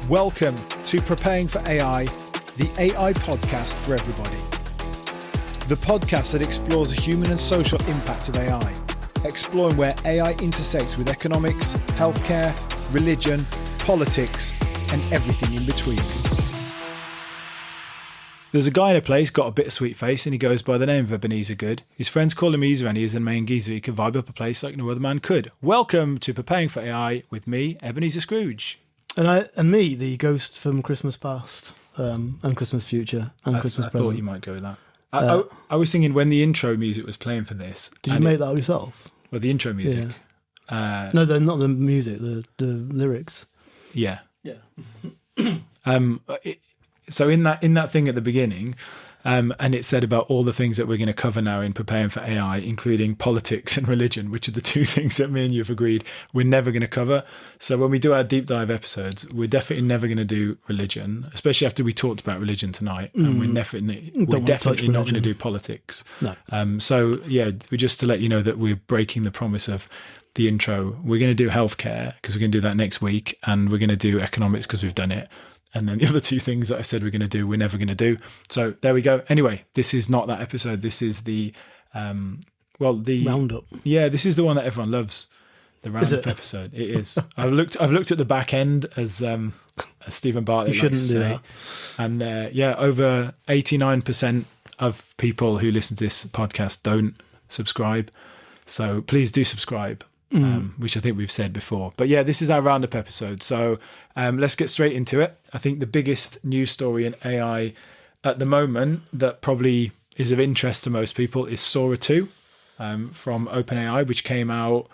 Welcome to Preparing for AI, the AI podcast for everybody. The podcast that explores the human and social impact of AI, exploring where AI intersects with economics, healthcare, religion, politics, and everything in between. There's a guy in a place, got a bit of sweet face, and he goes by the name of Ebenezer Good. His friends call him Eezer, and he is the main geezer. He can vibe up a place like no other man could. Welcome to Preparing for AI with me, Ebenezer Scrooge. And me, the ghost from Christmas past, and Christmas future, and Christmas present. I thought you might go with that. I was thinking when the intro music was playing for this. Did you make that yourself? Well, the intro music. Yeah. No, not the music, the lyrics. Yeah. Yeah. So in that thing at the beginning, and it said about all the things that we're going to cover now in Preparing for AI, including politics and religion, which are the two things that me and you have agreed we're never going to cover. So when we do our deep dive episodes, we're definitely never going to do religion, especially after we talked about religion tonight. And we're definitely not going to do politics. No. So yeah, just to let you know that we're breaking the promise of the intro. We're going to do healthcare because we're going to do that next week, and we're going to do economics because we've done it. And then the other two things that I said we're going to do, we're never going to do. So there we go. Anyway, this is not that episode. This is the roundup. Yeah, this is the one that everyone loves. The roundup episode. It is. I've looked at the back end as Stephen Bartlett likes to say, and over 89% of people who listen to this podcast don't subscribe. So please do subscribe. Which I think we've said before. But yeah, this is our roundup episode. So let's get straight into it. I think the biggest news story in AI at the moment that probably is of interest to most people is SORA 2 from OpenAI, which came out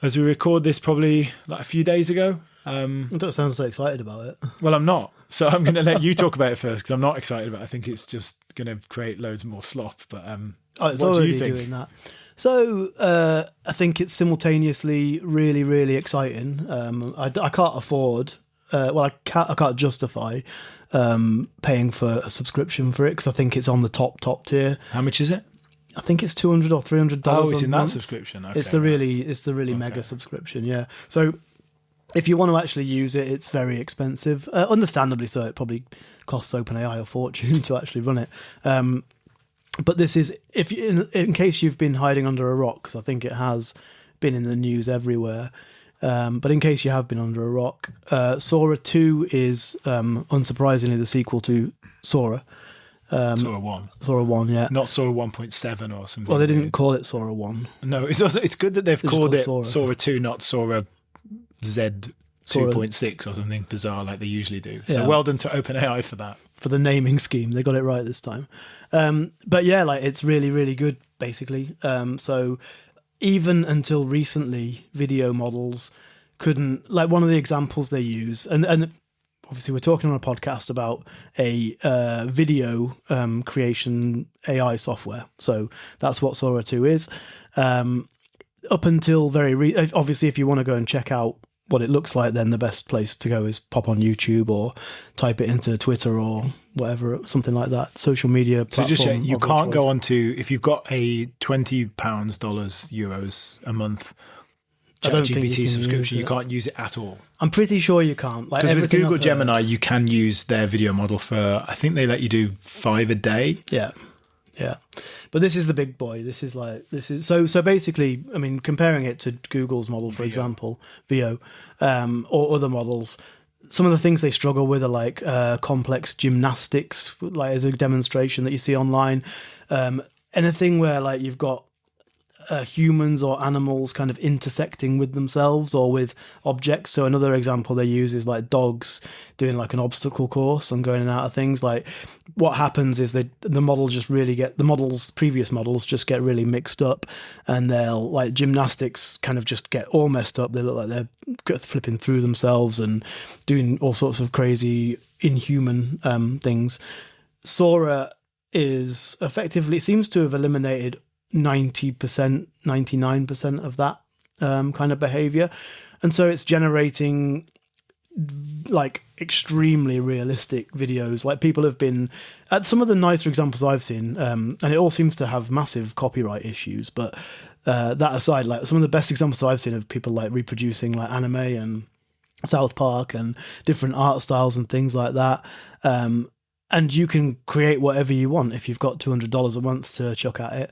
as we record this probably like a few days ago. I don't sound so excited about it. Well, I'm not. So I'm going to let you talk about it first because I'm not excited about it. I think it's just going to create loads more slop. But it's what already do you think? Doing that. So I think it's simultaneously really, really exciting. I can't afford, I can't justify paying for a subscription for it because I think it's on the top tier. How much is it? I think it's $200 or $300. Oh, it's in that subscription. Okay, it's the really mega subscription. Yeah. So if you want to actually use it, it's very expensive. Understandably so. It probably costs OpenAI a fortune to actually run it. But this is, if you, in case you've been hiding under a rock, because I think it has been in the news everywhere. But in case you have been under a rock, SORA 2 is unsurprisingly the sequel to SORA. SORA 1. SORA 1, yeah. Not SORA 1.7 or something. Well, they didn't call it SORA 1. No, it's good that they've called it SORA 2, not SORA Z 2.6 or something bizarre like they usually do. So well done to OpenAI for that. For the naming scheme. They got it right this time. But yeah, like it's really, really good, basically. So even until recently, video models couldn't, like one of the examples they use, and obviously we're talking on a podcast about a video creation AI software. So that's what SORA 2 is. Up until obviously if you want to go and check out what it looks like, then the best place to go is pop on YouTube or type it into Twitter or whatever, something like that. Social media platform. So just you can't go on to, if you've got a £20, €euros a month ChatGPT subscription, you can't use it at all. I'm pretty sure you can't. Because with Google Gemini, you can use their video model for, I think they let you do 5 a day. Yeah. Yeah, but this is the big boy. This is so basically, I mean, comparing it to Google's model, for example, VO, or other models, some of the things they struggle with are like complex gymnastics, like as a demonstration that you see online. Anything where like you've got humans or animals kind of intersecting with themselves or with objects. So another example they use is like dogs doing like an obstacle course and going in and out of things. Like what happens is the previous models just get really mixed up, and they'll like gymnastics kind of just get all messed up. They look like they're flipping through themselves and doing all sorts of crazy inhuman things. SORA is effectively, it seems to have eliminated 90%, 99% of that kind of behavior. And so it's generating like extremely realistic videos. Like people have been at some of the nicer examples I've seen, and it all seems to have massive copyright issues. But that aside, like some of the best examples I've seen of people like reproducing like anime and South Park and different art styles and things like that. And you can create whatever you want if you've got $200 a month to chuck at it.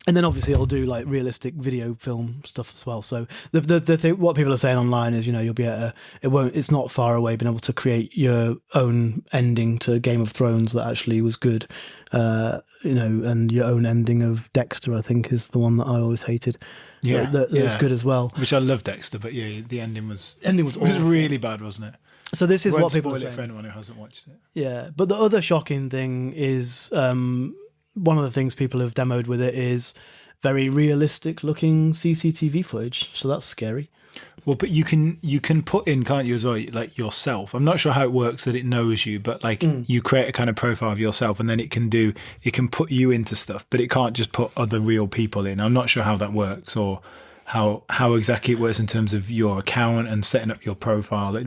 And then obviously it'll do like realistic video film stuff as well. So the thing, what people are saying online is, you'll be able to, it's not far away being able to create your own ending to Game of Thrones that actually was good. And your own ending of Dexter, I think, is the one that I always hated. Yeah, that's good as well. Which I love Dexter, but yeah, the ending was awful. really bad, wasn't it? So this is what people are spoil saying. it for anyone who hasn't watched it. Yeah, but the other shocking thing is one of the things people have demoed with it is very realistic looking CCTV footage. So that's scary. Well, but you can put in, can't you, as well, like yourself. I'm not sure how it works that it knows you, but like you create a kind of profile of yourself, and then it can put you into stuff, but it can't just put other real people in. I'm not sure how that works, or how exactly it works in terms of your account and setting up your profile.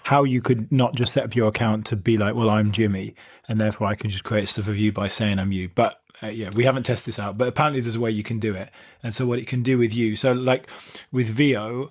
How you could not just set up your account to be like, well, I'm Jimmy, and therefore I can just create stuff of you by saying I'm you. But we haven't tested this out, but apparently there's a way you can do it. And so what it can do with you, so like with VO,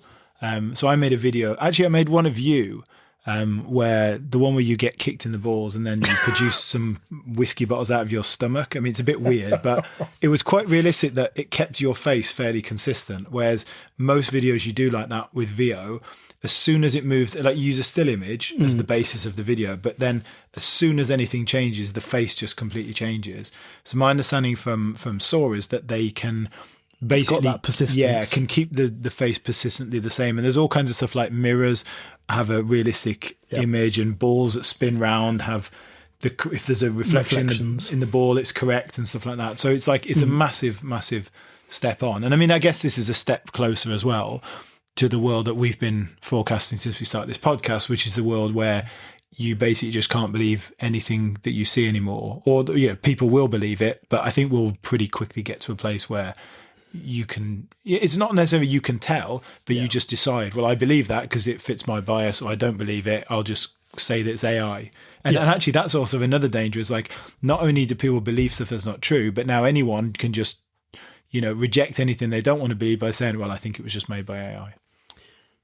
so I made a video. Actually, I made one of you, where the one where you get kicked in the balls and then you produce some whiskey bottles out of your stomach. I mean, it's a bit weird, but it was quite realistic that it kept your face fairly consistent. Whereas most videos you do like that with VO, as soon as it moves, like you use a still image as the basis of the video, but then as soon as anything changes, the face just completely changes. So my understanding from SORA is that they can basically, it's got that persistence. can keep the face persistently the same. And there's all kinds of stuff like mirrors have a realistic image, and balls that spin round have if there's a reflection in the ball, it's correct, and stuff like that. So it's like, it's a massive step on. And I mean, I guess this is a step closer as well to the world that we've been forecasting since we started this podcast, which is the world where you basically just can't believe anything that you see anymore. Or, people will believe it, but I think we'll pretty quickly get to a place where you can, it's not necessarily you can tell, but you just decide, well, I believe that because it fits my bias, or I don't believe it, I'll just say that it's AI. And actually that's also another danger, is like, not only do people believe stuff that's not true, but now anyone can just, reject anything they don't want to believe by saying, well, I think it was just made by AI.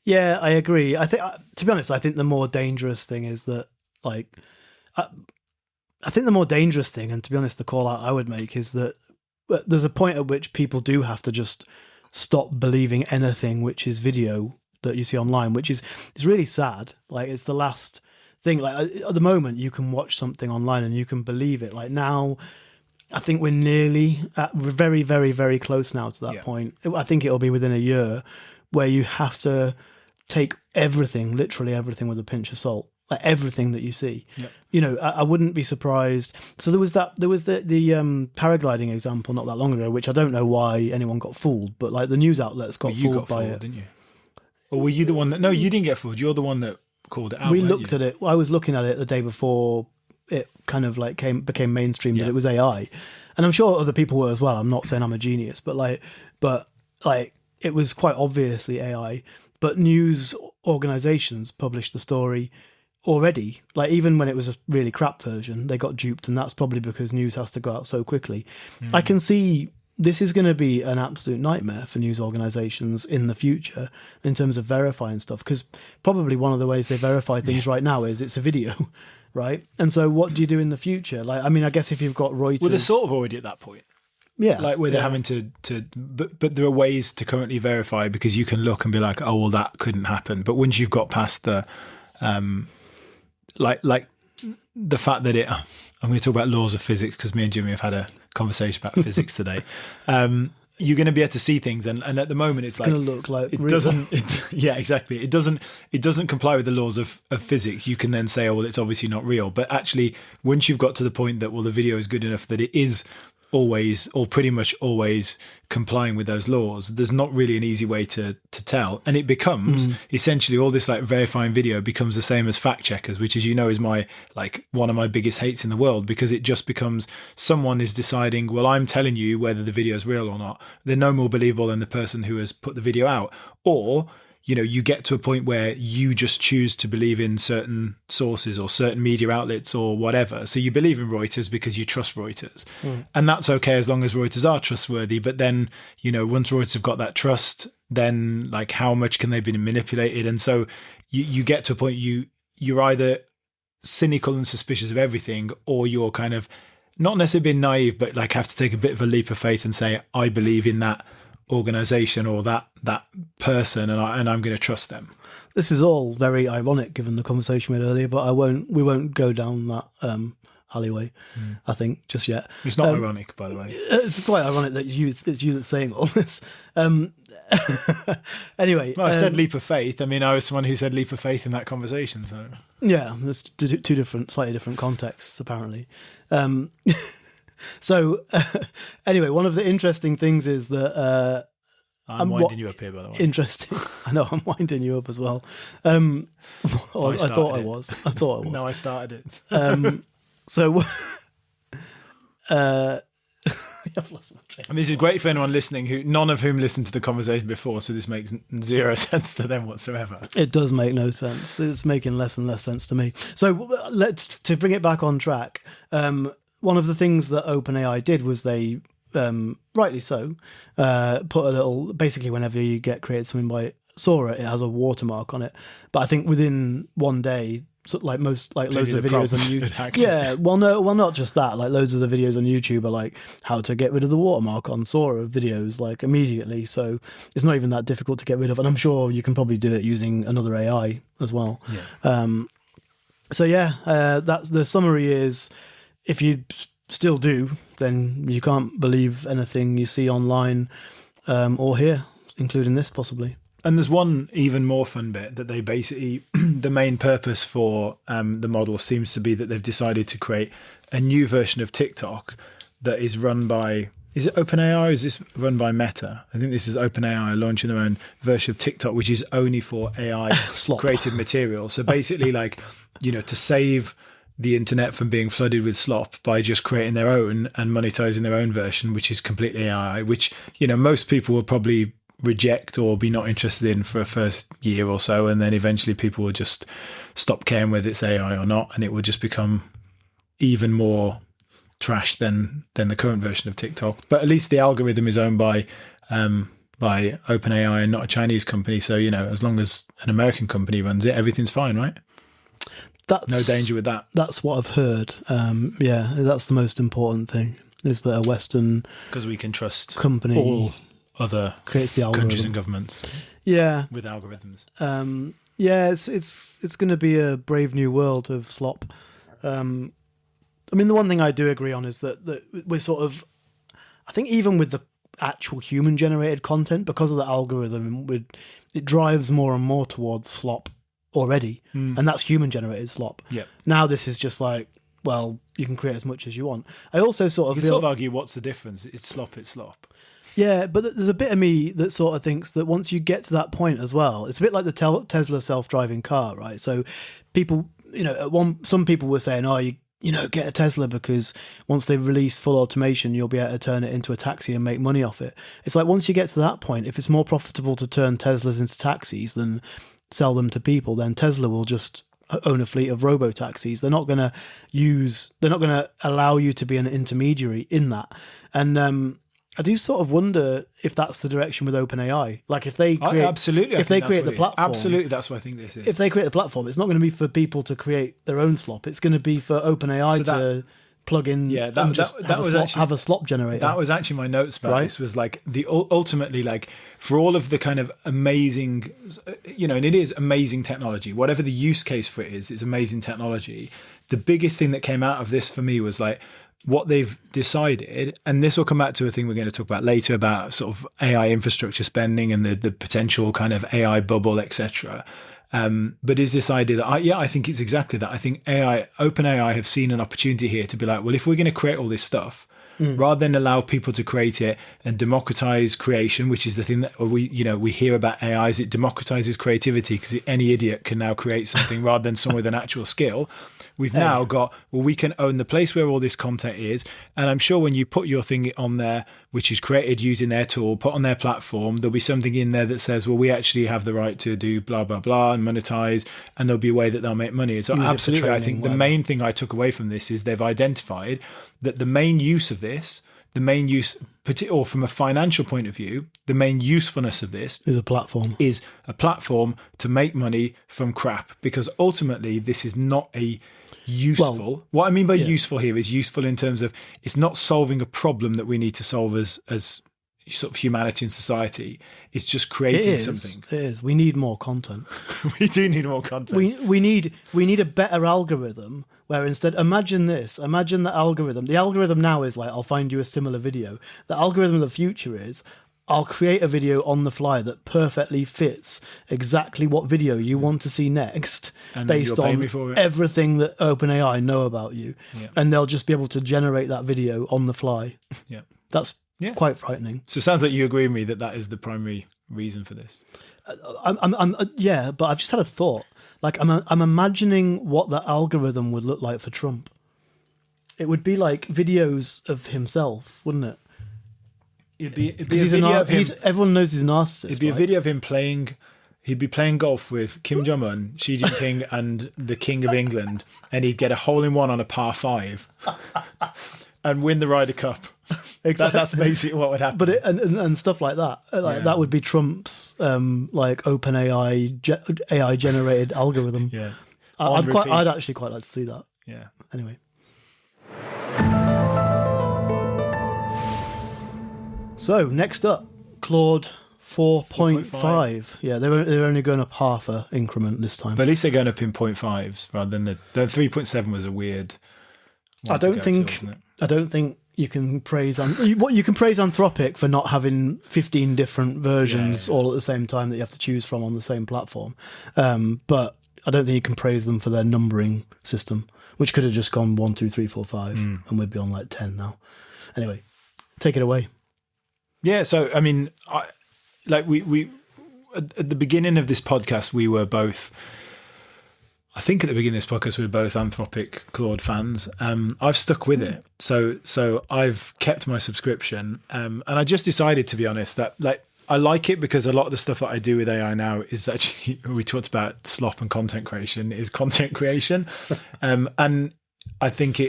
Yeah, I agree. I think, to be honest, I think the more dangerous thing is that, like, I think the more dangerous thing, and to be honest, the call out I would make is that there's a point at which people do have to just stop believing anything which is video that you see online, which is really sad. Like, it's the last thing. Like, at the moment, you can watch something online and you can believe it. Like, now, I think we're nearly we're very, very, very close now to that point. I think it'll be within a year where you have to take everything, literally everything, with a pinch of salt. Like, everything that you see. I wouldn't be surprised. So there was the paragliding example not that long ago, which I don't know why anyone got fooled, but like the news outlets got fooled by it. Didn't you? Or were you the one that? No, you didn't get fooled. You're the one that called it out. We looked at it. I was looking at it the day before it kind of like became mainstream that it was AI, and I'm sure other people were as well. I'm not saying I'm a genius, but it was quite obviously AI. But news organizations published the story already. Like, even when it was a really crap version, they got duped, and that's probably because news has to go out so quickly. I can see this is going to be an absolute nightmare for news organizations in the future in terms of verifying stuff, because probably one of the ways they verify things right now is it's a video, right? And so what do you do in the future? Like, I mean, I guess if you've got Reuters... Well, they're sort of already at that point. Yeah. Like, where they're having to but there are ways to currently verify, because you can look and be like, oh, well, that couldn't happen. But once you've got past the... like the fact that I'm going to talk about laws of physics, because me and Jimmy have had a conversation about physics today. You're going to be able to see things, and at the moment it's like, going to look like it real. doesn't. Exactly. It doesn't comply with the laws of physics. You can then say, oh, well, it's obviously not real. But actually, once you've got to the point that, well, the video is good enough that it is always, or pretty much always, complying with those laws, there's not really an easy way to tell. And it becomes essentially, all this like verifying video becomes the same as fact checkers, which, as you know, is one of my biggest hates in the world, because it just becomes someone is deciding, well, I'm telling you whether the video is real or not. They're no more believable than the person who has put the video out. Or, you get to a point where you just choose to believe in certain sources or certain media outlets or whatever. So you believe in Reuters because you trust Reuters. And that's okay as long as Reuters are trustworthy. But then, once Reuters have got that trust, then like how much can they be manipulated? And so you get to a point you're either cynical and suspicious of everything, or you're kind of not necessarily being naive, but like have to take a bit of a leap of faith and say, I believe in that organization or that person, and I'm going to trust them. This is all very ironic given the conversation we had earlier, but we won't go down that alleyway, I think, just yet. It's not ironic, by the way. It's quite ironic that it's you that's saying all this. Anyway. Well, I said leap of faith. I mean, I was someone who said leap of faith in that conversation. So yeah, there's two slightly different contexts, apparently. So anyway, one of the interesting things is that... I'm winding you up here, by the way. Interesting. I know, I'm winding you up as well. I thought I was. No, I started it. So, I've lost my train. And this is great for anyone listening none of whom listened to the conversation before, so this makes zero sense to them whatsoever. It does make no sense. It's making less and less sense to me. So to bring it back on track, one of the things that OpenAI did was they, rightly so, put a little, basically whenever you get created something by Sora, it has a watermark on it. But I think within one day, like loads of videos on YouTube. Yeah, well, not just that. Like loads of the videos on YouTube are like how to get rid of the watermark on Sora videos, like immediately. So it's not even that difficult to get rid of, and I'm sure you can probably do it using another AI as well. Yeah. So yeah, that's the summary. Is if you still do, then you can't believe anything you see online or hear, including this possibly. And there's one even more fun bit that they basically, the main purpose for the model seems to be that they've decided to create a new version of TikTok that is run by, is it OpenAI or is this run by Meta? I think this is OpenAI launching their own version of TikTok, which is only for AI created material. So basically to save the internet from being flooded with slop by just creating their own and monetizing their own version, which is completely AI, which, most people will probably reject or be not interested in for a first year or so, and then eventually people will just stop caring whether it's AI or not, and it will just become even more trash than the current version of TikTok. But at least the algorithm is owned by OpenAI and not a Chinese company, so as long as an American company runs it, everything's fine, right? No danger with that. That's what I've heard. Yeah, that's the most important thing, is that a Western, because we can trust company all other creates the countries and governments. Yeah, with algorithms. Yeah, it's going to be a brave new world of slop. I mean, the one thing I do agree on is that we're sort of, I think even with the actual human generated content, because of the algorithm, it drives more and more towards slop already, and that's human generated slop. Yeah. Now this is just like, well, you can create as much as you want. I also sort of sort of argue, what's the difference? It's slop. Yeah, but there's a bit of me that sort of thinks that once you get to that point as well, it's a bit like the Tesla self-driving car, right? So people, some people were saying, get a Tesla because once they release full automation, you'll be able to turn it into a taxi and make money off it. It's like once you get to that point, if it's more profitable to turn Teslas into taxis than sell them to people, then Tesla will just own a fleet of robo-taxis. They're not going to allow you to be an intermediary in that. And I do sort of wonder if that's the direction with OpenAI. Like if they create, the platform, absolutely, that's what I think this is. If they create the platform, it's not going to be for people to create their own slop. It's going to be for OpenAI to plug in. Yeah, have a slop generator. That was actually my notes about this. Was like ultimately like for all of the kind of amazing, and it is amazing technology. Whatever the use case for it is, it's amazing technology. The biggest thing that came out of this for me was like, what they've decided, and this will come back to a thing we're going to talk about later about sort of AI infrastructure spending and the potential kind of AI bubble, etc. But is this idea that I think it's exactly that. I think OpenAI have seen an opportunity here to be like, well, if we're going to create all this stuff, rather than allow people to create it and democratize creation, which is the thing that we hear about AI, is it democratizes creativity because any idiot can now create something rather than someone with an actual skill. We've now got, we can own the place where all this content is. And I'm sure when you put your thing on there, which is created using their tool, put on their platform, there'll be something in there that says, well, we actually have the right to do blah, blah, blah and monetize, and there'll be a way that they'll make money. So absolutely, I think the main thing I took away from this is they've identified that the main use of this the main use, or from a financial point of view, the main usefulness of this is a platform to make money from crap, because ultimately this is not a useful. What I mean by useful here is useful in terms of it's not solving a problem that we need to solve as sort of humanity and society. It's just creating something. It is. We need more content. We do need more content. We need a better algorithm where instead, imagine the algorithm. The algorithm now is like, I'll find you a similar video. The algorithm of the future is, I'll create a video on the fly that perfectly fits exactly what video you want to see next, and based on everything that OpenAI know about you. Yeah. And they'll just be able to generate that video on the fly. Yeah. That's quite frightening. So it sounds like you agree with me that is the primary reason for this. But I've just had a thought. Like, I'm imagining what that algorithm would look like for Trump. It would be like videos of himself, wouldn't it? It'd be a video of him. Everyone knows he's a narcissist. It'd be a video of him playing. He'd be playing golf with Kim Jong-un, Xi Jinping, and the King of England, and he'd get a hole-in-one on a par 5 and win the Ryder Cup. Exactly. That's basically what would happen. But and stuff like that. That would be Trump's like OpenAI AI generated algorithm. Yeah, I'd actually quite like to see that. Yeah. Anyway. So next up, Claude 4.5. Yeah, they're only going up half a increment this time. But at least they're going up in 0.5s rather than the 3.7 was a weird. I don't think you can praise you can praise Anthropic for not having 15 different versions all at the same time that you have to choose from on the same platform. But I don't think you can praise them for their numbering system, which could have just gone 1, 2, 3, 4, 5, and we'd be on like 10 now. Anyway, take it away. Yeah, so I mean, we at the beginning of this podcast, we were both. I think at the beginning of this podcast, we were both Anthropic Claude fans. I've stuck with it, so I've kept my subscription, and I just decided, to be honest, that I like it because a lot of the stuff that I do with AI now is actually, we talked about slop and content creation, is content creation, and I think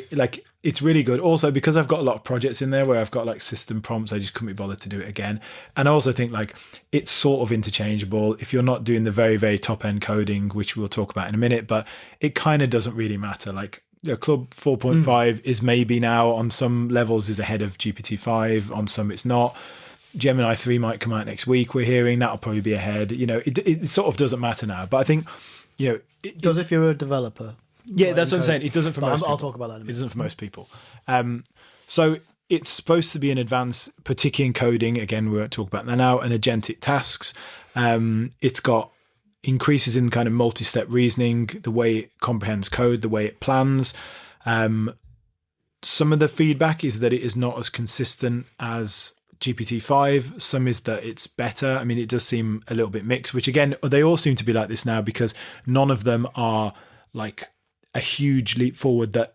it's really good. Also, because I've got a lot of projects in there where I've got like system prompts, I just couldn't be bothered to do it again. And I also think like it's sort of interchangeable if you're not doing the very, very top end coding, which we'll talk about in a minute, but it kind of doesn't really matter. Like Club 4.5 is maybe now on some levels is ahead of GPT-5, on some it's not. Gemini 3 might come out next week, we're hearing. That'll probably be ahead. It sort of doesn't matter now. But I think, it does if you're a developer. Yeah, that's what I'm saying. It doesn't for most people. I'll talk about that in a minute. It doesn't for most people. So it's supposed to be an advance, particularly in coding. Again, we won't talk about that now. And agentic tasks. It's got increases in kind of multi-step reasoning, the way it comprehends code, the way it plans. Some of the feedback is that it is not as consistent as GPT-5. Some is that it's better. I mean, it does seem a little bit mixed, which again, they all seem to be like this now because none of them are like a huge leap forward that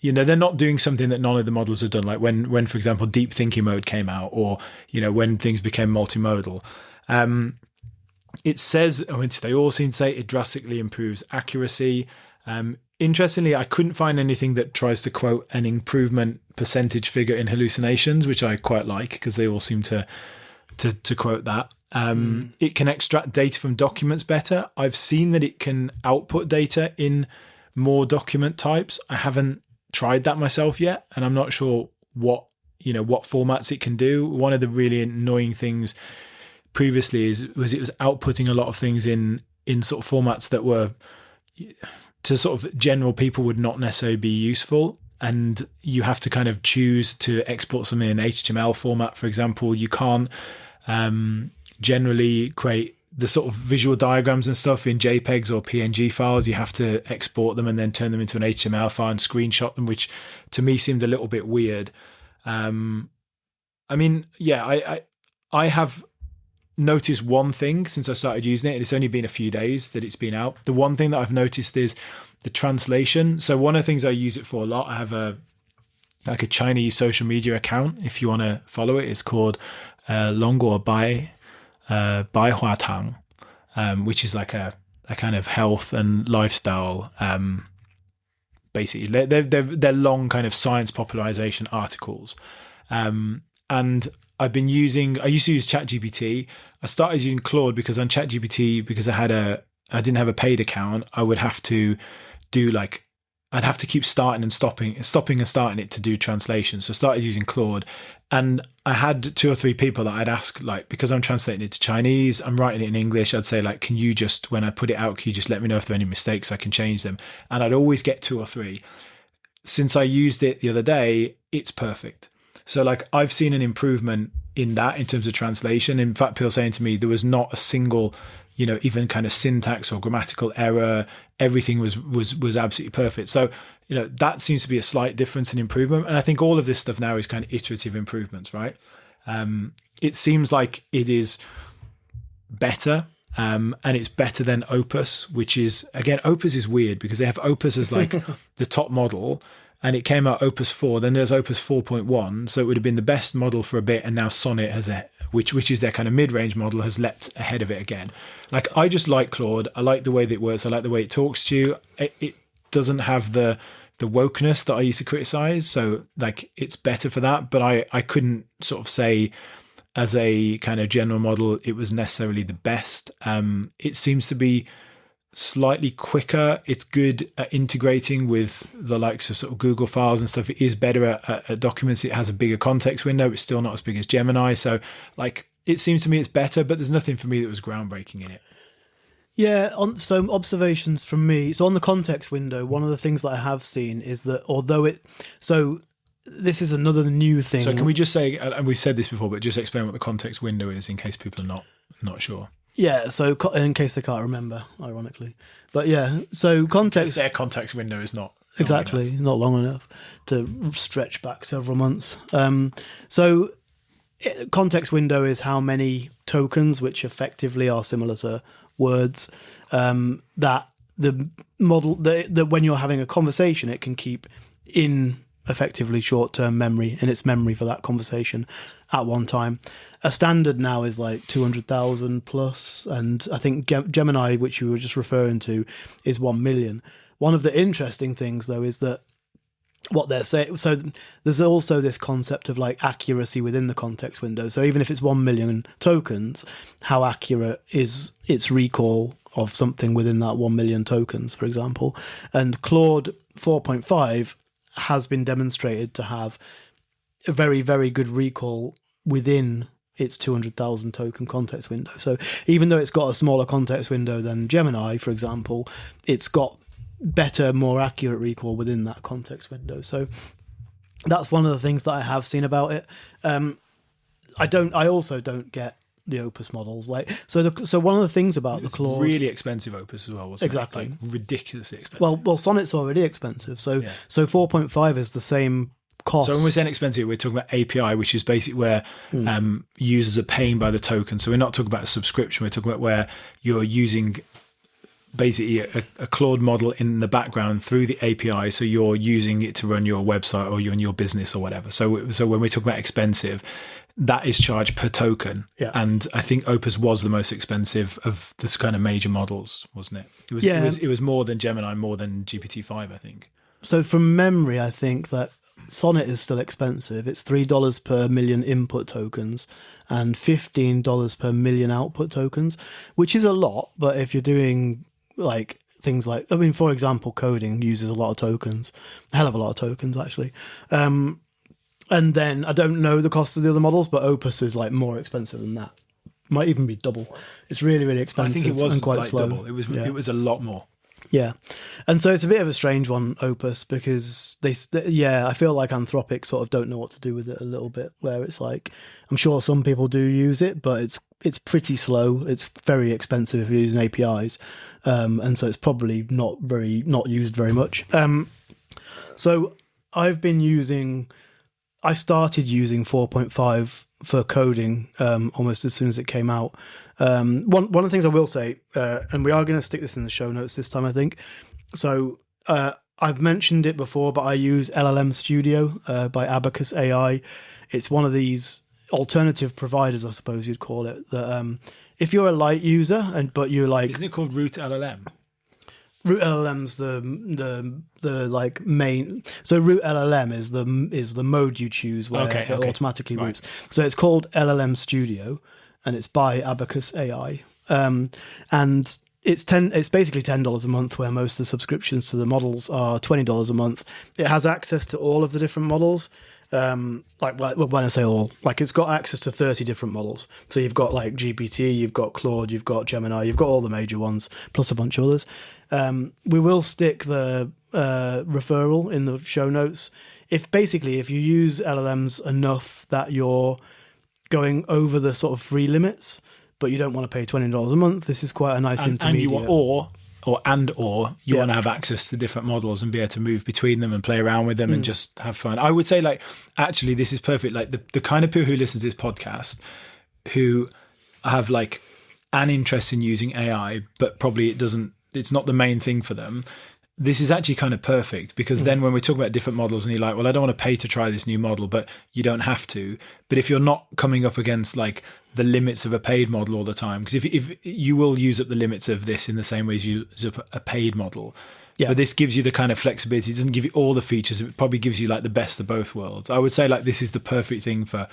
they're not doing something that none of the models have done, like when for example deep thinking mode came out, or when things became multimodal. It says, which they all seem to say, it drastically improves accuracy. Interestingly, I couldn't find anything that tries to quote an improvement percentage figure in hallucinations, which I quite like because they all seem to quote that. It can extract data from documents better. I've seen that it can output data in more document types. I haven't tried that myself yet, and I'm not sure what formats it can do. One of the really annoying things previously was it was outputting a lot of things in sort of formats that were to sort of general people would not necessarily be useful, and you have to kind of choose to export something in HTML format, for example. You can't generally create the sort of visual diagrams and stuff in JPEGs or PNG files. You have to export them and then turn them into an HTML file and screenshot them, which to me seemed a little bit weird. I have noticed one thing since I started using it, and it's only been a few days that it's been out. The one thing that I've noticed is the translation. So one of the things I use it for a lot, I have a Chinese social media account. If you want to follow it, it's called Longguo Bai Hua Tang, which is like a kind of health and lifestyle. Basically, they're long kind of science popularization articles, And I used to use ChatGPT. I started using Claude because on ChatGPT, because I didn't have a paid account, I would have to I'd have to keep stopping and starting it to do translation. So I started using Claude, and I had 2 or 3 people that I'd ask, like, because I'm translating it to Chinese, I'm writing it in English, I'd say, like, can you just, when I put it out, can you just let me know if there are any mistakes, I can change them. And I'd always get 2 or 3. Since I used it the other day, it's perfect. So, like, I've seen an improvement in that in terms of translation. In fact, people saying to me there was not a single, even kind of syntax or grammatical error. Everything was absolutely perfect. So, that seems to be a slight difference in improvement. And I think all of this stuff now is kind of iterative improvements, right? It seems like it is better. And it's better than Opus, which is, again, Opus is weird because they have Opus as like the top model, and it came out Opus 4, then there's Opus 4.1, so it would have been the best model for a bit, and now Sonnet has which is their kind of mid-range model, has leapt ahead of it again. Like, I just like Claude. I like the way that it works. I like the way it talks to you. It doesn't have the wokeness that I used to criticize, so like it's better for that. But I couldn't sort of say as a kind of general model it was necessarily the best. It seems to be slightly quicker. It's good at integrating with the likes of sort of Google files and stuff. It is better at documents. It has a bigger context window. It's still not as big as Gemini. So, like, it seems to me it's better, but there's nothing for me that was groundbreaking in it. Yeah, so observations from me. So on the context window, one of the things that I have seen is that this is another new thing. So can we just say, and we've said this before, but just explain what the context window is in case people are not sure. Yeah, so in case they can't remember, ironically. But yeah, so context... Their context window is not... Exactly, not long enough to stretch back several months. Context window is how many tokens, which effectively are similar to words, that the model, that when you're having a conversation, it can keep in effectively short-term memory, in its memory for that conversation at one time. A standard now is like 200,000 plus, and I think Gemini, which you were just referring to, is 1 million. One of the interesting things, though, is that what they're saying, so there's also this concept of like accuracy within the context window. So even if it's 1 million tokens, how accurate is its recall of something within that 1 million tokens, for example? And Claude 4.5 has been demonstrated to have a very, very good recall within its 200,000 token context window. So even though it's got a smaller context window than Gemini, for example, it's got better, more accurate recall within that context window. So that's one of the things that I have seen about it. I also don't get the Opus models. So one of the things about the Claude, really expensive Opus as well, wasn't exactly. it? Like ridiculously expensive. Well, Sonnet's already expensive. So 4.5 is the same cost. So when we're saying expensive, we're talking about API, which is basically where users are paying by the token. So we're not talking about a subscription. We're talking about where you're using basically a Claude model in the background through the API. So you're using it to run your website or your business or whatever. So when we talk about expensive, that is charged per token. Yeah. And I think Opus was the most expensive of this kind of major models, wasn't it? It was more than Gemini, more than GPT-5, I think. So from memory, I think that Sonnet is still expensive. It's $3 per million input tokens and $15 per million output tokens, which is a lot. But if you're doing like things like, for example, coding uses a lot of tokens, a hell of a lot of tokens, actually. And then I don't know the cost of the other models, but Opus is like more expensive than that. Might even be double. It's really, really expensive. I think it was and quite like slow. double. It was a lot more. Yeah. And so it's a bit of a strange one, Opus, because I feel like Anthropic sort of don't know what to do with it a little bit, where it's like, I'm sure some people do use it, but it's pretty slow. It's very expensive if you're using APIs. And so it's probably not used very much. So I started using 4.5 for coding almost as soon as it came out. One of the things I will say, and we are going to stick this in the show notes this time, I think. So I've mentioned it before, but I use LLM Studio by Abacus AI. It's one of these alternative providers, I suppose you'd call it. That if you're a light user, but you're like, isn't it called Root LLM? Root LLM's the like main. So Root LLM is the mode you choose where it automatically roots. So it's called LLM Studio, and it's by Abacus AI. And it's basically $10 a month, where most of the subscriptions to the models are $20 a month. It has access to all of the different models. Like when I say all, like it's got access to 30 different models. So you've got like GPT, you've got Claude, you've got Gemini, you've got all the major ones, plus a bunch of others. We will stick the referral in the show notes. If you use LLMs enough that you're going over the sort of free limits, but you don't want to pay $20 a month, this is quite a nice intermediate. And you want to have access to different models and be able to move between them and play around with them and just have fun. I would say, like, actually, this is perfect. Like the kind of people who listen to this podcast who have like an interest in using AI, but probably it's not the main thing for them. This is actually kind of perfect, because then when we talk about different models and you're like, well, I don't want to pay to try this new model, but you don't have to. But if you're not coming up against like the limits of a paid model all the time, because if you will use up the limits of this in the same way as you use up a paid model. Yeah. But this gives you the kind of flexibility. It doesn't give you all the features. It probably gives you like the best of both worlds. I would say like this is the perfect thing for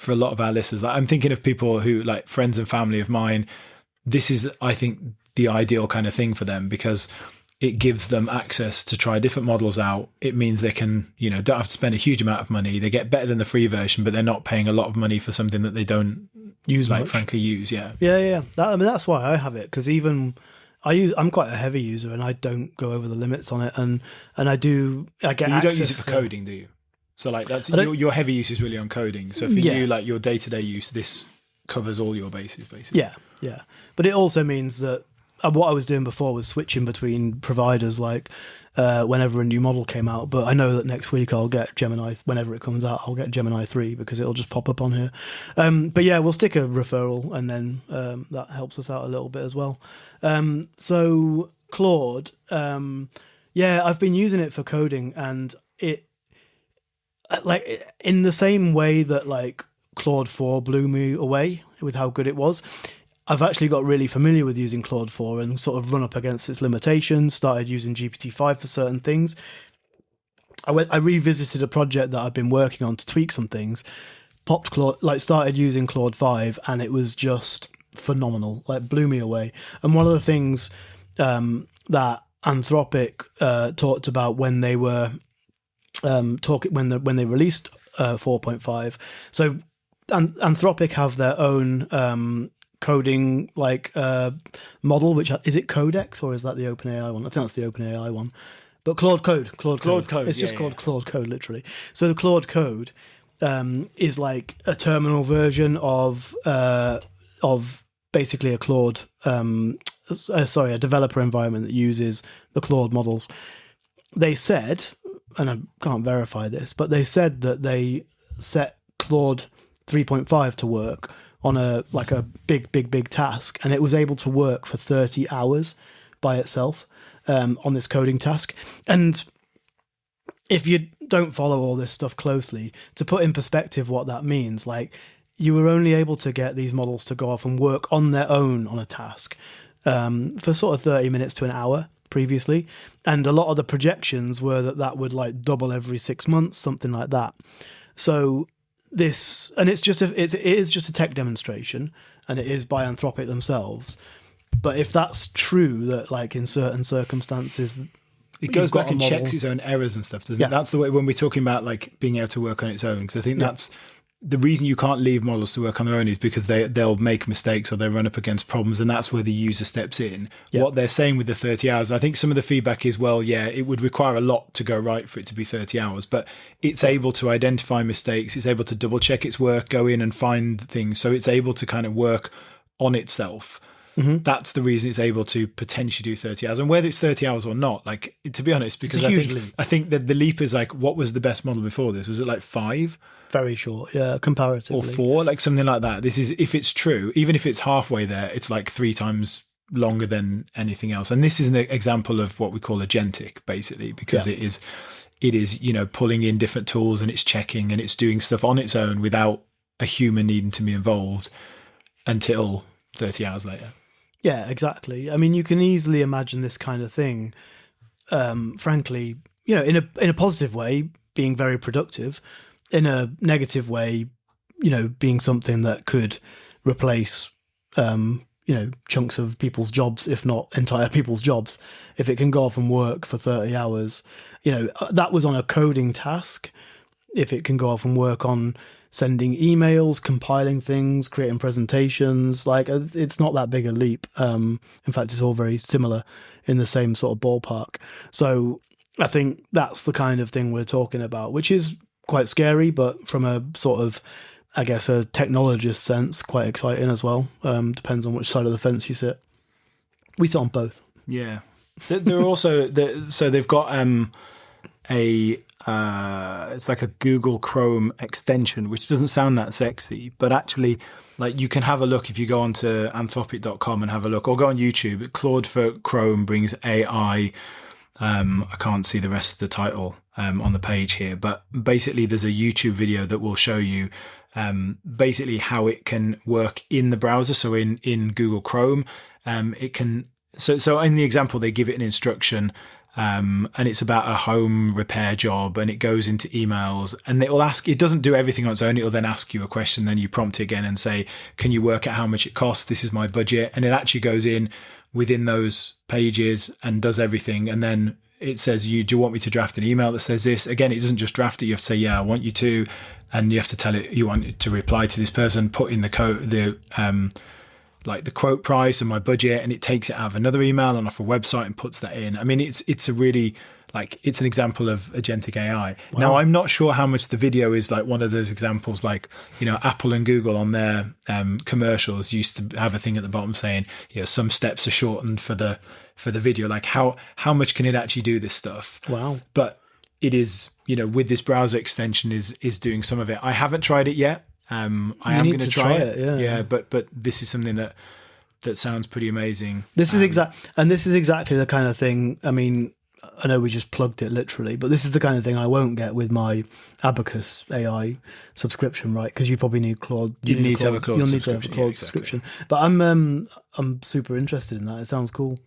a lot of our listeners. Like I'm thinking of people who, like friends and family of mine, this is, I think, the ideal kind of thing for them, because it gives them access to try different models out. It means they can, don't have to spend a huge amount of money. They get better than the free version, but they're not paying a lot of money for something that they don't use, frankly use. Yeah. Yeah. That's why I have it, because I'm quite a heavy user and I don't go over the limits on it. And I get you don't use it for coding, do you? So like that's your heavy use is really on coding. So for you, like your day-to-day use, this covers all your bases basically. Yeah. But it also means that what I was doing before was switching between providers, like whenever a new model came out. But I know that next week I'll get Gemini, whenever it comes out, I'll get Gemini 3 because it'll just pop up on here. But yeah, we'll stick a referral, and then that helps us out a little bit as well. So Claude, I've been using it for coding, and it, like, in the same way that like Claude 4 blew me away with how good it was, I've actually got really familiar with using Claude 4 and sort of run up against its limitations, started using GPT-5 for certain things. I revisited a project that I've been working on to tweak some things, started using Claude 5, and it was just phenomenal, like blew me away. And one of the things that Anthropic talked about when they were when they released 4.5, so Anthropic have their own coding model, which is it Codex, or is that the OpenAI one? I think that's the OpenAI one. But Claude Code. It's just called Claude Code, literally. So the Claude Code is like a terminal version of basically a Claude, a developer environment that uses the Claude models. They said, and I can't verify this, but they said that they set Claude 3.5 to work on a big task, and it was able to work for 30 hours by itself on this coding task. And if you don't follow all this stuff closely, to put in perspective what that means, like, you were only able to get these models to go off and work on their own on a task for sort of 30 minutes to an hour previously, and a lot of the projections were that would like double every 6 months, something like that. So it is just a tech demonstration, and it is by Anthropic themselves. But if that's true, that like in certain circumstances, it goes back and checks its own errors and stuff, doesn't it? That's the way when we're talking about like being able to work on its own, because I think that's the reason you can't leave models to work on their own, is because they'll make mistakes or they run up against problems, and that's where the user steps in. What they're saying with the 30 hours, I think some of the feedback is, well, yeah, it would require a lot to go right for it to be 30 hours, but it's able to identify mistakes, it's able to double check its work, go in and find things, so it's able to kind of work on itself. Mm-hmm. That's the reason it's able to potentially do 30 hours. And whether it's 30 hours or not, like, to be honest, because I think that the leap is like, what was the best model before this? Was it like 5? Very short, yeah, comparatively. Or 4, like something like that. This is, if it's true, even if it's halfway there, it's like 3 times longer than anything else. And this is an example of what we call agentic, basically, because it is, pulling in different tools, and it's checking and it's doing stuff on its own without a human needing to be involved until 30 hours later. Yeah, exactly. I mean, you can easily imagine this kind of thing, frankly, in a positive way, being very productive, in a negative way, being something that could replace, chunks of people's jobs, if not entire people's jobs. If it can go off and work for 30 hours, that was on a coding task. If it can go off and work on sending emails, compiling things, creating presentations, like it's not that big a leap. In fact, it's all very similar in the same sort of ballpark. So I think that's the kind of thing we're talking about, which is quite scary, but from a sort of, I guess, a technologist sense, quite exciting as well. Depends on which side of the fence you sit. We sit on both. Yeah. They're also, so they've got it's like a Google Chrome extension, which doesn't sound that sexy, but actually, like, you can have a look if you go onto anthropic.com and have a look, or go on YouTube. Claude for Chrome brings AI. I can't see the rest of the title on the page here, but basically there's a YouTube video that will show you basically how it can work in the browser. So in Google Chrome, it can. So in the example, they give it an instruction. And it's about a home repair job, and it goes into emails, and it will ask, it doesn't do everything on its own. It'll then ask you a question, then you prompt it again and say, can you work out how much it costs? This is my budget. And it actually goes in within those pages and does everything. And then it says, do you want me to draft an email that says this? Again, it doesn't just draft it. You have to say, yeah, I want you to, and you have to tell it you want it to reply to this person, put in the code, like the quote price and my budget, and it takes it out of another email and off a website and puts that in. I mean, it's a really, like, it's an example of agentic AI. Wow. Now, I'm not sure how much the video is like one of those examples, like, Apple and Google on their commercials used to have a thing at the bottom saying, some steps are shortened for the video. Like, how much can it actually do this stuff? Wow. But it is, with this browser extension is doing some of it. I haven't tried it yet. I am going to try it. Yeah. But this is something that sounds pretty amazing. This is exactly the kind of thing. I mean, I know we just plugged it literally, but this is the kind of thing I won't get with my Abacus AI subscription, right? Because you probably need Claude. You'll need to have a Claude subscription. But I'm super interested in that. It sounds cool.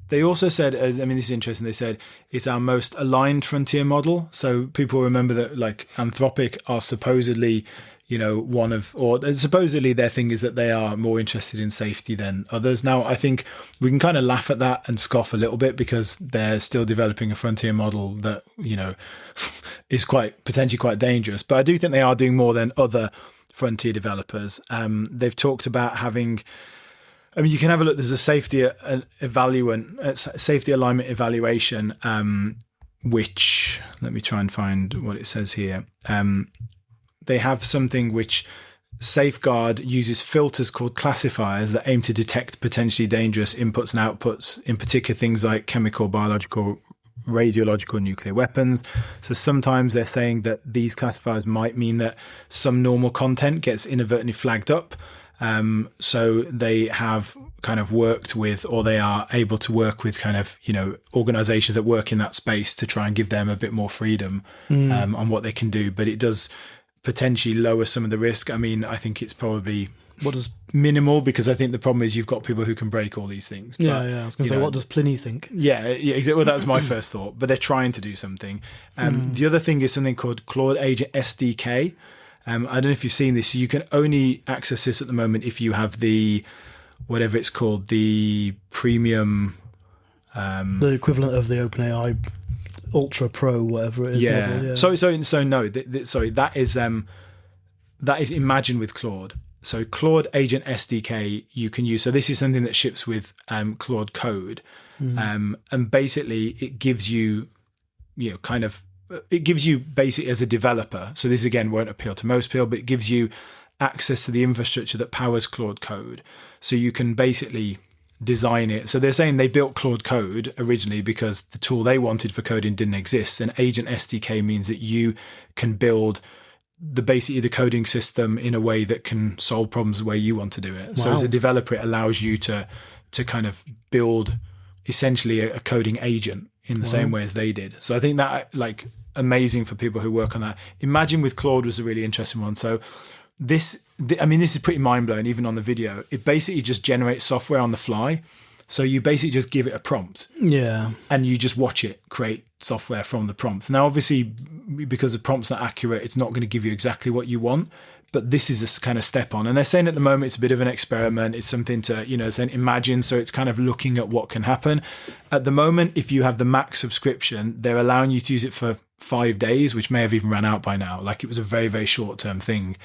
They also said, I mean, this is interesting. They said it's our most aligned frontier model. So people remember that, like, Anthropic are supposedly, supposedly their thing is that they are more interested in safety than others. Now, I think we can kind of laugh at that and scoff a little bit because they're still developing a frontier model that, is potentially quite dangerous. But I do think they are doing more than other frontier developers. They've talked about having, I mean, you can have a look. There's a safety alignment evaluation, which, let me try and find what it says here. They have something which Safeguard uses filters called classifiers that aim to detect potentially dangerous inputs and outputs, in particular things like chemical, biological, radiological, nuclear weapons. So sometimes they're saying that these classifiers might mean that some normal content gets inadvertently flagged up. So they have kind of worked with, or they are able to work with kind of, organizations that work in that space to try and give them a bit more freedom on what they can do. But it does potentially lower some of the risk. I mean, I think it's probably minimal, because I think the problem is you've got people who can break all these things. But, I was going to say, what does Pliny think? Yeah, exactly. Well, that was my first thought, but they're trying to do something. The other thing is something called CLAUDE Agent SDK. I don't know if you've seen this. You can only access this at the moment if you have the, whatever it's called, the premium. The equivalent of the OpenAI Ultra Pro, whatever it is. Yeah. Model, yeah. So no. Sorry, that is Imagine with Claude. So CLAUDE Agent SDK you can use. So this is something that ships with Claude Code, and basically it gives you, it gives you basically as a developer. So this again won't appeal to most people, but it gives you access to the infrastructure that powers Claude Code. So you can basically design it. So they're saying they built Claude Code originally because the tool they wanted for coding didn't exist. And Agent SDK means that you can build basically the coding system in a way that can solve problems the way you want to do it. Wow. So as a developer, it allows you to kind of build essentially a coding agent in the same way as they did. So I think that, like, amazing for people who work on that. Imagine with Claude was a really interesting one. So this is pretty mind-blowing even on the video. It basically just generates software on the fly. So you basically just give it a prompt. Yeah. And you just watch it create software from the prompt. Now, obviously, because the prompt's not accurate, it's not going to give you exactly what you want. But this is a kind of step on. And they're saying at the moment it's a bit of an experiment. It's something to, then imagine. So it's kind of looking at what can happen. At the moment, if you have the max subscription, they're allowing you to use it for 5 days, which may have even run out by now. Like it was a very, very short-term thing.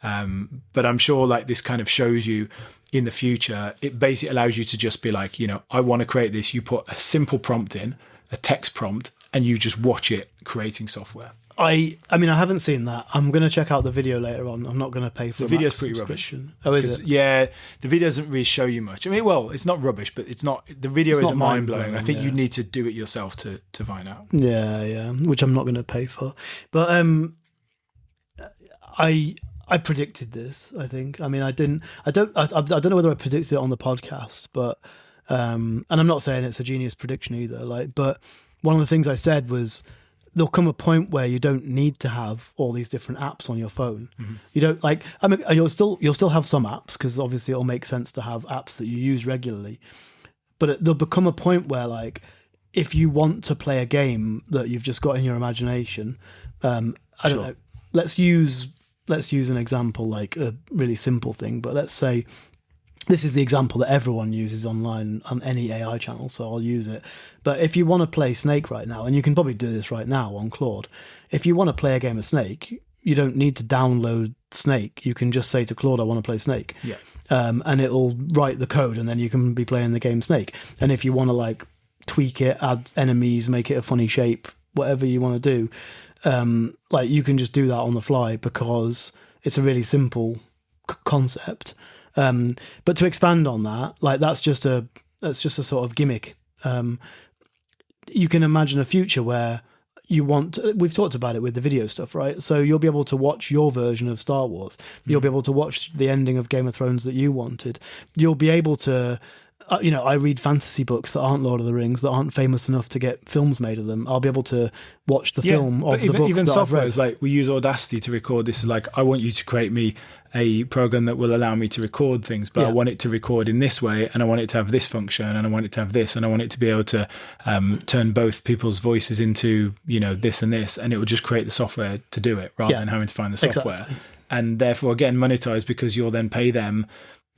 But I'm sure like this kind of shows you in the future, it basically allows you to just be like, I want to create this. You put a simple prompt in, a text prompt, and you just watch it creating software. I haven't seen that. I'm going to check out the video later on. I'm not going to pay for the video's pretty rubbish. Oh, is it? Yeah, the video doesn't really show you much. I mean, well, it's not rubbish, but it's not. The video isn't mind blowing. I think you need to do it yourself to find out. Yeah, which I'm not going to pay for. But I predicted this. I think. I mean, I didn't. I don't know whether I predicted it on the podcast, but and I'm not saying it's a genius prediction either. Like, but one of the things I said was, there'll come a point where you don't need to have all these different apps on your phone. Mm-hmm. You don't like. I mean, you'll still have some apps because obviously it'll make sense to have apps that you use regularly. But there'll become a point where, like, if you want to play a game that you've just got in your imagination, I don't know. Let's use an example, like a really simple thing. But let's say this is the example that everyone uses online on any AI channel, so I'll use it. But if you want to play Snake right now, and you can probably do this right now on Claude, if you want to play a game of Snake, you don't need to download Snake. You can just say to Claude, I want to play Snake. Yeah. And it'll write the code, and then you can be playing the game Snake. And if you want to like tweak it, add enemies, make it a funny shape, whatever you want to do, like you can just do that on the fly because it's a really simple concept. But to expand on that, like that's just a sort of gimmick. You can imagine a future where we've talked about it with the video stuff, right? So you'll be able to watch your version of Star Wars. You'll be able to watch the ending of Game of Thrones that you wanted. You'll be able to, I read fantasy books that aren't Lord of the Rings, that aren't famous enough to get films made of them. I'll be able to watch the film of the book even that software I've read. is like, we use Audacity to record this. Is like, I want you to create me a program that will allow me to record things, but I want it to record in this way, and I want it to have this function, and I want it to have this, and I want it to be able to turn both people's voices into, this and this, and it will just create the software to do it rather than having to find the software. Exactly. And therefore, again, monetize because you'll then pay them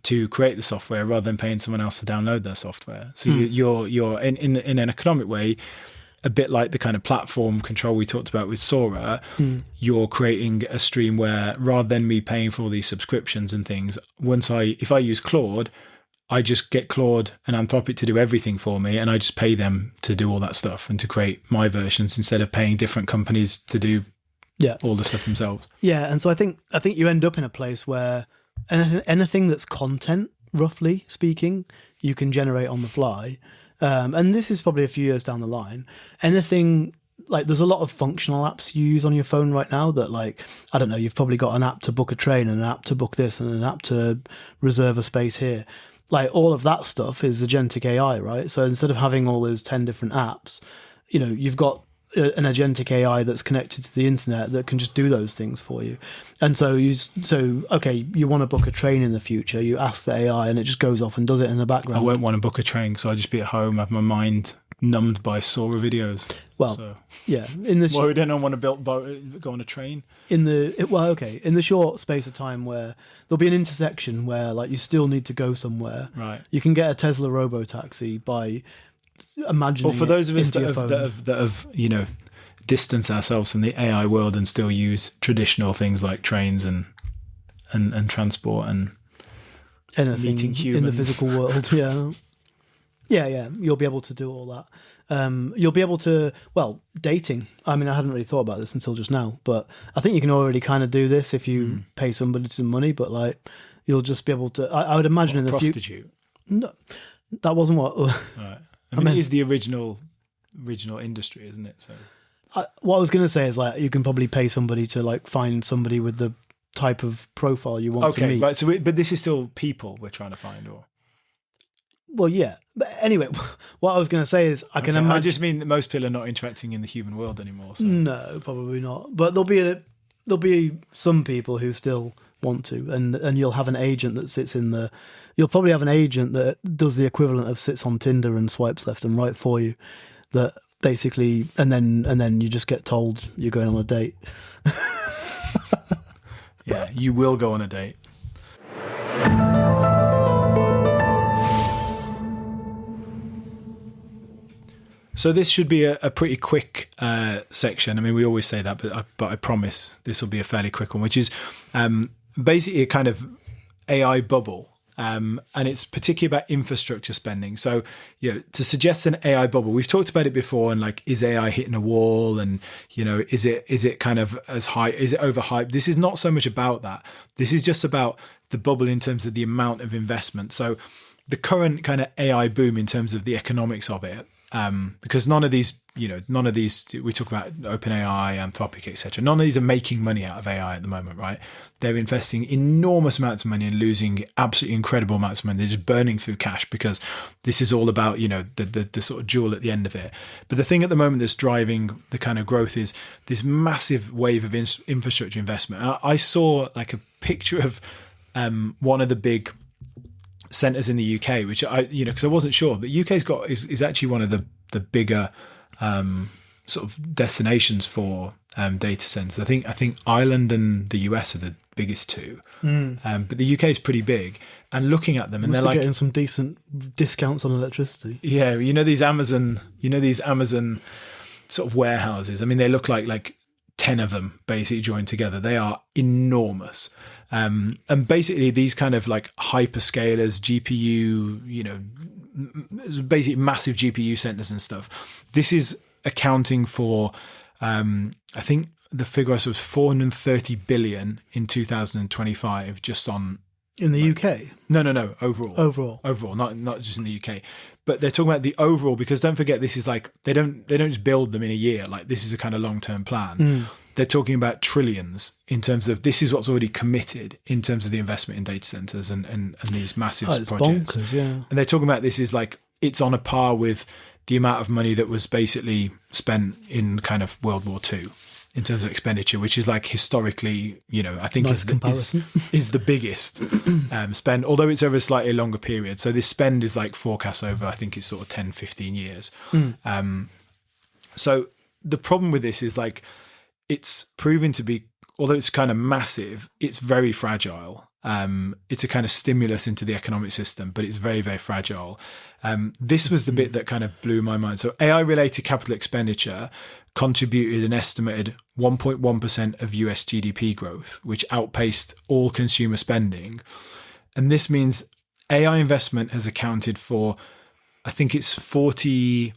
to create the software rather than paying someone else to download their software. So you're in an economic way, a bit like the kind of platform control we talked about with Sora, you're creating a stream where rather than me paying for all these subscriptions and things, if I use Claude, I just get Claude and Anthropic to do everything for me, and I just pay them to do all that stuff and to create my versions instead of paying different companies to do all the stuff themselves. Yeah, and so I think you end up in a place where anything that's content, roughly speaking, you can generate on the fly. And this is probably a few years down the line. Anything like, there's a lot of functional apps you use on your phone right now that, like, I don't know, you've probably got an app to book a train and an app to book this and an app to reserve a space here. Like, all of that stuff is agentic AI, right? So instead of having all those 10 different apps, you've got an agentic AI that's connected to the internet that can just do those things for you. And so you want to book a train in the future, you ask the AI and it just goes off and does it in the background. I won't want to book a train because I'll just be at home, have my mind numbed by Sora videos. Well, yeah. We don't want to go on a train. In the short space of time where there'll be an intersection where, like, you still need to go somewhere. Right. You can get a Tesla robotaxi by imagining. Or for those of us that have distance ourselves from the AI world and still use traditional things like trains and transport and anything meeting humans in the physical world. Yeah. You'll be able to do all that. You'll be able to, dating. I mean, I hadn't really thought about this until just now, but I think you can already kind of do this if you pay somebody some money. But like, you'll just be able to. I would imagine in the future. Prostitute. No, that wasn't what. Right. I mean, it is the original industry, isn't it? So. What I was going to say is, like, you can probably pay somebody to, like, find somebody with the type of profile you want to meet. Okay, right. So, but this is still people we're trying to find, or? Well, yeah. But anyway, what I was going to say is, I can imagine. I just mean that most people are not interacting in the human world anymore. So. No, probably not. But there'll be there'll be some people who still want to, and you'll have an agent that sits in the. You'll probably have an agent that does the equivalent of sits on Tinder and swipes left and right for you. That basically, and then you just get told you're going on a date. Yeah, you will go on a date. So this should be a pretty quick section. I mean, we always say that, but I promise this will be a fairly quick one, which is basically a kind of AI bubble. And it's particularly about infrastructure spending. So, to suggest an AI bubble, we've talked about it before, and like, is AI hitting a wall? And, is it kind of as high? Is it overhyped? This is not so much about that. This is just about the bubble in terms of the amount of investment. So the current kind of AI boom in terms of the economics of it, because none of these, we talk about OpenAI, Anthropic, etc. None of these are making money out of AI at the moment, right? They're investing enormous amounts of money and losing absolutely incredible amounts of money. They're just burning through cash because this is all about, the sort of jewel at the end of it. But the thing at the moment that's driving the kind of growth is this massive wave of infrastructure investment. And I saw like a picture of one of the big centres in the UK, which because I wasn't sure, but UK's is actually one of the bigger sort of destinations for data centres. I think Ireland and the US are the biggest two, but the UK is pretty big. And looking at them, and they're like getting some decent discounts on electricity. Yeah, these Amazon sort of warehouses. I mean, they look like 10 of them basically joined together. They are enormous. And basically these kind of like hyperscalers, GPU, basically massive GPU centers and stuff. This is accounting for, I think the figure I saw was 430 billion in 2025 just on. In the UK? No, overall. Overall, not just in the UK. But they're talking about the overall, because don't forget, this is like, they don't just build them in a year. Like, this is a kind of long-term plan. They're talking about trillions in terms of, this is what's already committed in terms of the investment in data centers and these massive it's projects. Bonkers, yeah. And they're talking about this is like, it's on a par with the amount of money that was basically spent in kind of World War II in terms of expenditure, which is like historically, I think nice is the biggest spend, although it's over a slightly longer period. So this spend is like forecast over, I think it's sort of 10, 15 years. So the problem with this is like, it's proven to be, although it's kind of massive, it's very fragile. It's a kind of stimulus into the economic system, but it's very, very fragile. This was the bit that kind of blew my mind. So AI-related capital expenditure contributed an estimated 1.1% of US GDP growth, which outpaced all consumer spending. And this means AI investment has accounted for, I think it's 45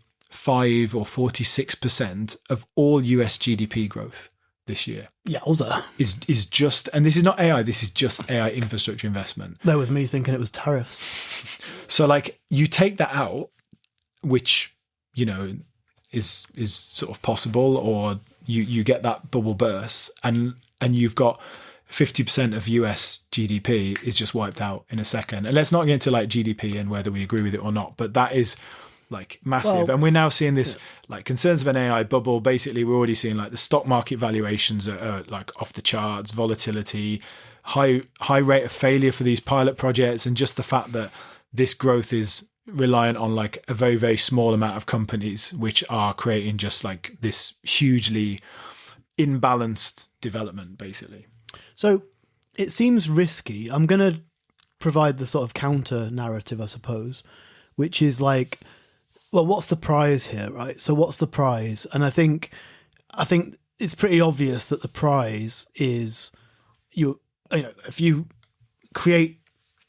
or 46% of all US GDP growth this year. Yeah, also is just, and this is not AI, this is just AI infrastructure investment. That was me thinking it was tariffs. So like, you take that out, which, is sort of possible, or you get that bubble burst, and you've got 50% of US GDP is just wiped out in a second. And let's not get into like GDP and whether we agree with it or not, but that is like massive. And we're now seeing this like concerns of an AI bubble. Basically, we're already seeing like the stock market valuations are like off the charts, volatility, high rate of failure for these pilot projects, and just the fact that this growth is reliant on like a very, very small amount of companies which are creating just like this hugely imbalanced development, basically. So it seems risky. I'm going to provide the sort of counter narrative, I suppose, which is like, well, what's the prize here, right? So what's the prize? And I think it's pretty obvious that the prize is if you create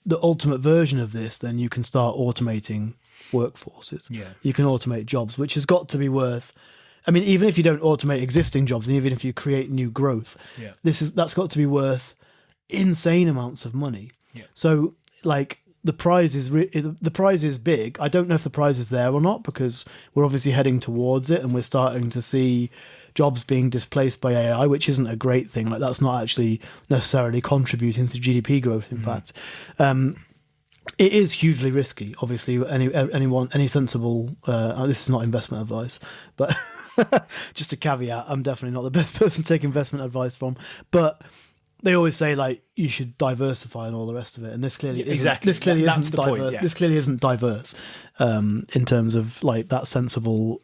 the ultimate version of this, then you can start automating workforces. Yeah. You can automate jobs, which has got to be worth, I mean, even if you don't automate existing jobs, and even if you create new growth, that's got to be worth insane amounts of money. Yeah. So like the prize is big. I don't know if the prize is there or not, because we're obviously heading towards it, and we're starting to see jobs being displaced by AI, which isn't a great thing. Like, that's not actually necessarily contributing to GDP growth, in fact. It is hugely risky. Obviously, any sensible. This is not investment advice, but just a caveat. I'm definitely not the best person to take investment advice from. But they always say like you should diversify and all the rest of it. And this clearly exactly. This clearly That's isn't the diverse. point, yeah. This clearly isn't diverse in terms of like that sensible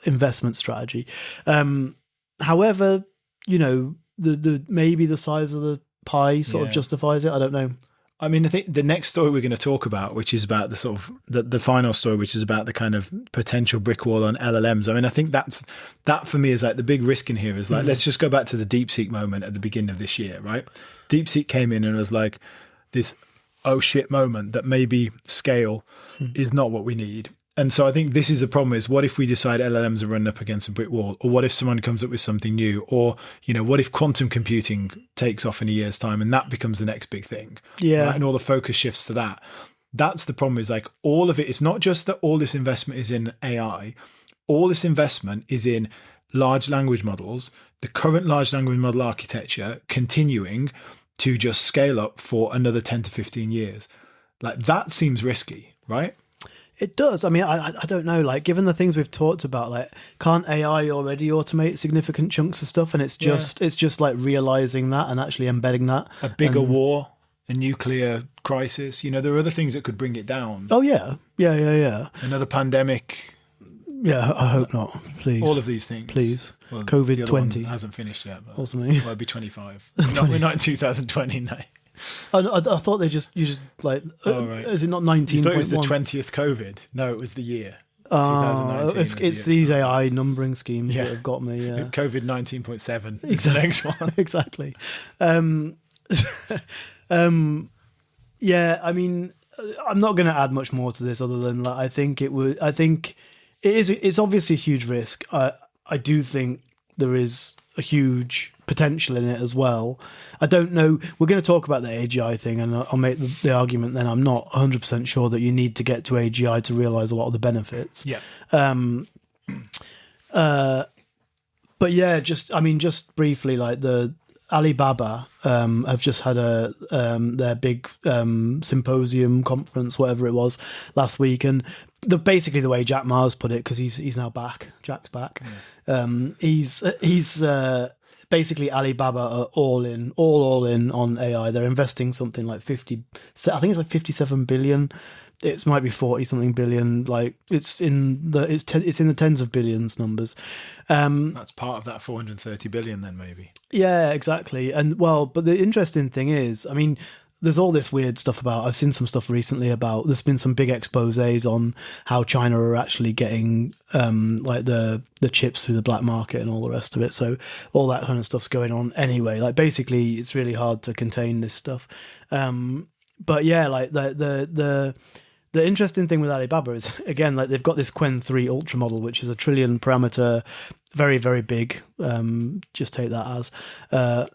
investment strategy. However, the maybe the size of the pie sort of justifies it. I don't know. I mean, I think the next story we're going to talk about, which is about the sort of the final story, which is about the kind of potential brick wall on LLMs. I mean, I think that for me is like the big risk in here is like, let's just go back to the DeepSeek moment at the beginning of this year, right? DeepSeek came in and was like this, oh shit moment that maybe scale is not what we need. And so I think this is the problem is what if we decide LLMs are running up against a brick wall, or what if someone comes up with something new, or, what if quantum computing takes off in a year's time and that becomes the next big thing? Yeah. Right? And all the focus shifts to that. That's the problem is like all of it. It's not just that all this investment is in AI. All this investment is in large language models, the current large language model architecture continuing to just scale up for another 10 to 15 years. Like that seems risky, right? It does. I mean, I don't know. Like, given the things we've talked about, like, can't AI already automate significant chunks of stuff? And it's just like realizing that and actually embedding that. A bigger war, a nuclear crisis. There are other things that could bring it down. Oh yeah. Another pandemic. Yeah, I hope not. Please. All of these things. Please. Well, COVID-20 hasn't finished yet. But awesome. It'll be 25. We're not in 2020 now. I thought you just like. Oh, right. Is it not 19.1? You thought it was the 20th COVID? No, it was the year. It's these AI numbering schemes that have got me. COVID 19.7 is the next one. Exactly. I mean, I'm not going to add much more to this other than like, I think it's obviously a huge risk. I do think there is a huge potential in it as well. I don't know. We're going to talk about the AGI thing, and I'll make the argument then I'm not 100% sure that you need to get to AGI to realize a lot of the benefits. Yeah. But yeah, just briefly, like the Alibaba have just had their big symposium conference, whatever it was, last week, and basically the way Jack Ma's put it, because he's now back. Jack's back. Yeah. He's basically Alibaba are all in on AI. They're investing something like 57 billion. It might be 40 something billion. Like it's in the tens of billions numbers. That's part of that 430 billion then maybe. Yeah, exactly. And but the interesting thing is, I mean, there's all this weird stuff about, I've seen some stuff recently about, there's been some big exposés on how China are actually getting like the chips through the black market and all the rest of it. So all that kind of stuff's going on anyway. Like basically it's really hard to contain this stuff. But yeah, like the interesting thing with Alibaba is, again, like they've got this Qwen 3 Ultra model, which is a trillion parameter, very, very big. Just take that as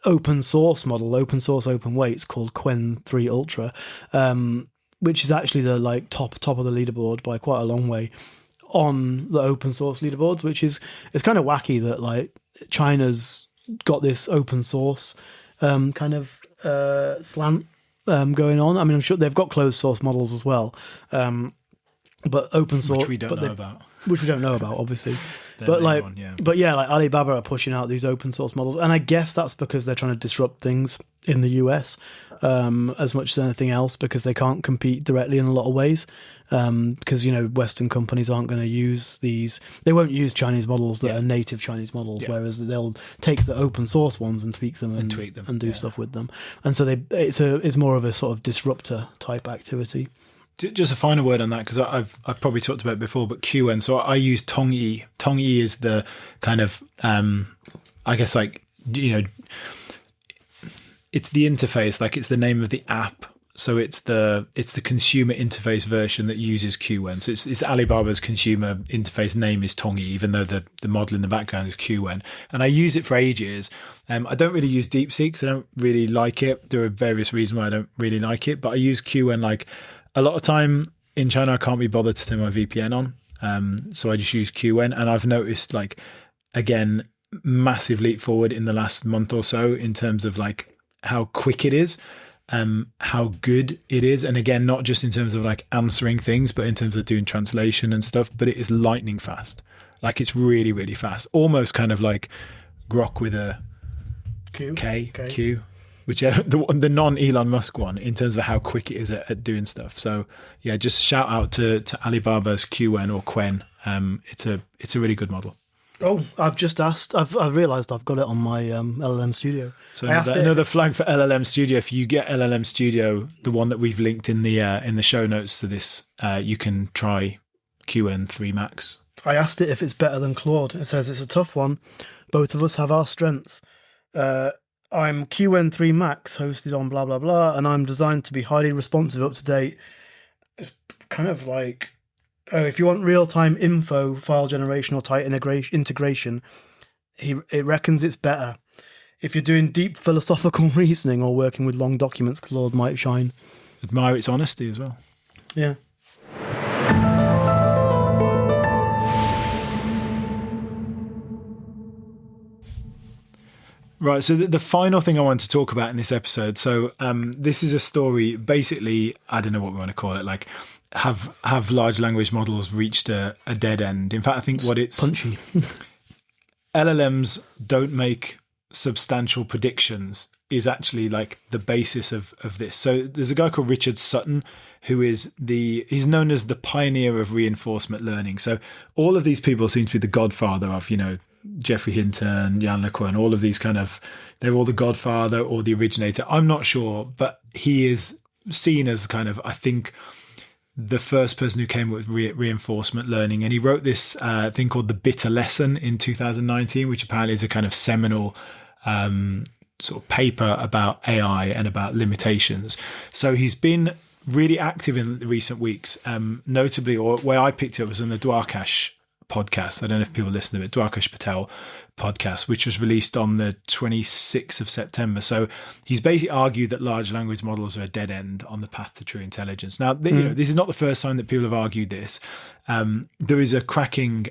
open source model, open source, open weights called Qwen 3 Ultra, which is actually the like top of the leaderboard by quite a long way on the open source leaderboards, which is, it's kind of wacky that like China's got this open source kind of slant going on. I mean, I'm sure they've got closed source models as well, but open source, which we don't know about, obviously. But like, but yeah, like Alibaba are pushing out these open source models, and I guess that's because they're trying to disrupt things in the US as much as anything else, because they can't compete directly in a lot of ways. Because Western companies aren't going to use these; they won't use Chinese models that are native Chinese models, whereas they'll take the open source ones and tweak them and do stuff with them. And so it's more of a sort of disruptor type activity. Just a final word on that, because I've probably talked about it before, but Qwen. So I use Tongyi. Tongyi is the kind of, I guess, like, it's the interface, like it's the name of the app. So it's the consumer interface version that uses Qwen. So it's Alibaba's consumer interface name is Tongyi, even though the model in the background is Qwen. And I use it for ages. I don't really use DeepSeek because I don't really like it. There are various reasons why I don't really like it, but I use Qwen like. A lot of time in China, I can't be bothered to turn my VPN on. So I just use Qwen. And I've noticed, like, again, massive leap forward in the last month or so in terms of like how quick it is. how good it is. And again, not just in terms of like answering things, but in terms of doing translation and stuff, but it is lightning fast. Like it's really, really fast. Almost kind of like Grok with a Q, whichever, the non-Elon Musk one, in terms of how quick it is at doing stuff. So yeah, just shout out to Alibaba's Qwen or Qwen. It's a really good model. Oh, I've just asked. I've realised I've got it on my LLM Studio. So another flag for LLM Studio. If you get LLM Studio, the one that we've linked in the show notes to this, you can try Qwen 3 Max. I asked it if it's better than Claude. It says it's a tough one. Both of us have our strengths. I'm Qwen 3 Max, hosted on blah blah blah, and I'm designed to be highly responsive, up to date. It's kind of like, if you want real-time info, file generation, or tight integration, it reckons it's better. If you're doing deep philosophical reasoning or working with long documents, Claude might shine. Admire its honesty as well. Yeah. Right, so the final thing I want to talk about in this episode, so this is a story, basically, I don't know what we want to call it, like, have large language models reached a dead end? In fact, I think it's punchy. LLMs don't make substantial predictions is actually like the basis of this. So there's a guy called Richard Sutton who he's known as the pioneer of reinforcement learning. So all of these people seem to be the godfather of, Geoffrey Hinton, Yann LeCun, all of these they're all the godfather or the originator. I'm not sure, but he is seen as kind of, I think, the first person who came up with reinforcement learning. And he wrote this thing called The Bitter Lesson in 2019, which apparently is a kind of seminal sort of paper about AI and about limitations. So he's been really active in the recent weeks, notably, or where I picked it up was on the Dwarkesh podcast. I don't know if people listen to it, Dwarkesh Patel podcast, which was released on the 26th of September. So he's basically argued that large language models are a dead end on the path to true intelligence. Now, this is not the first time that people have argued this. There is a cracking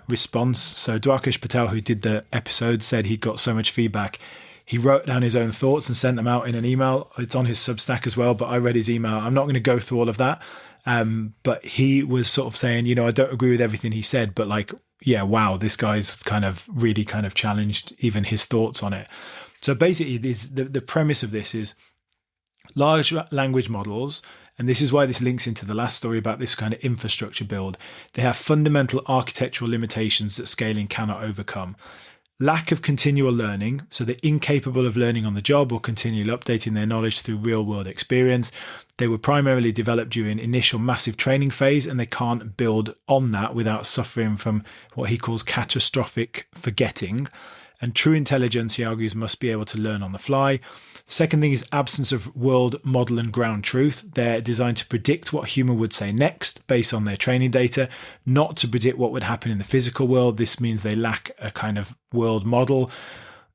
response. So Dwarkesh Patel, who did the episode, said he got so much feedback, he wrote down his own thoughts and sent them out in an email. It's on his Substack as well, but I read his email. I'm not going to go through all of that. But he was sort of saying, I don't agree with everything he said, but like, yeah, wow, this guy's really challenged even his thoughts on it. So basically, the premise of this is large language models, and this is why this links into the last story about this kind of infrastructure build. They have fundamental architectural limitations that scaling cannot overcome. Lack of continual learning, so they're incapable of learning on the job or continually updating their knowledge through real-world experience. They were primarily developed during initial massive training phase, and they can't build on that without suffering from what he calls catastrophic forgetting. And true intelligence, he argues, must be able to learn on the fly. Second thing is absence of world model and ground truth. They're designed to predict what a human would say next based on their training data, not to predict what would happen in the physical world. This means they lack a kind of world model.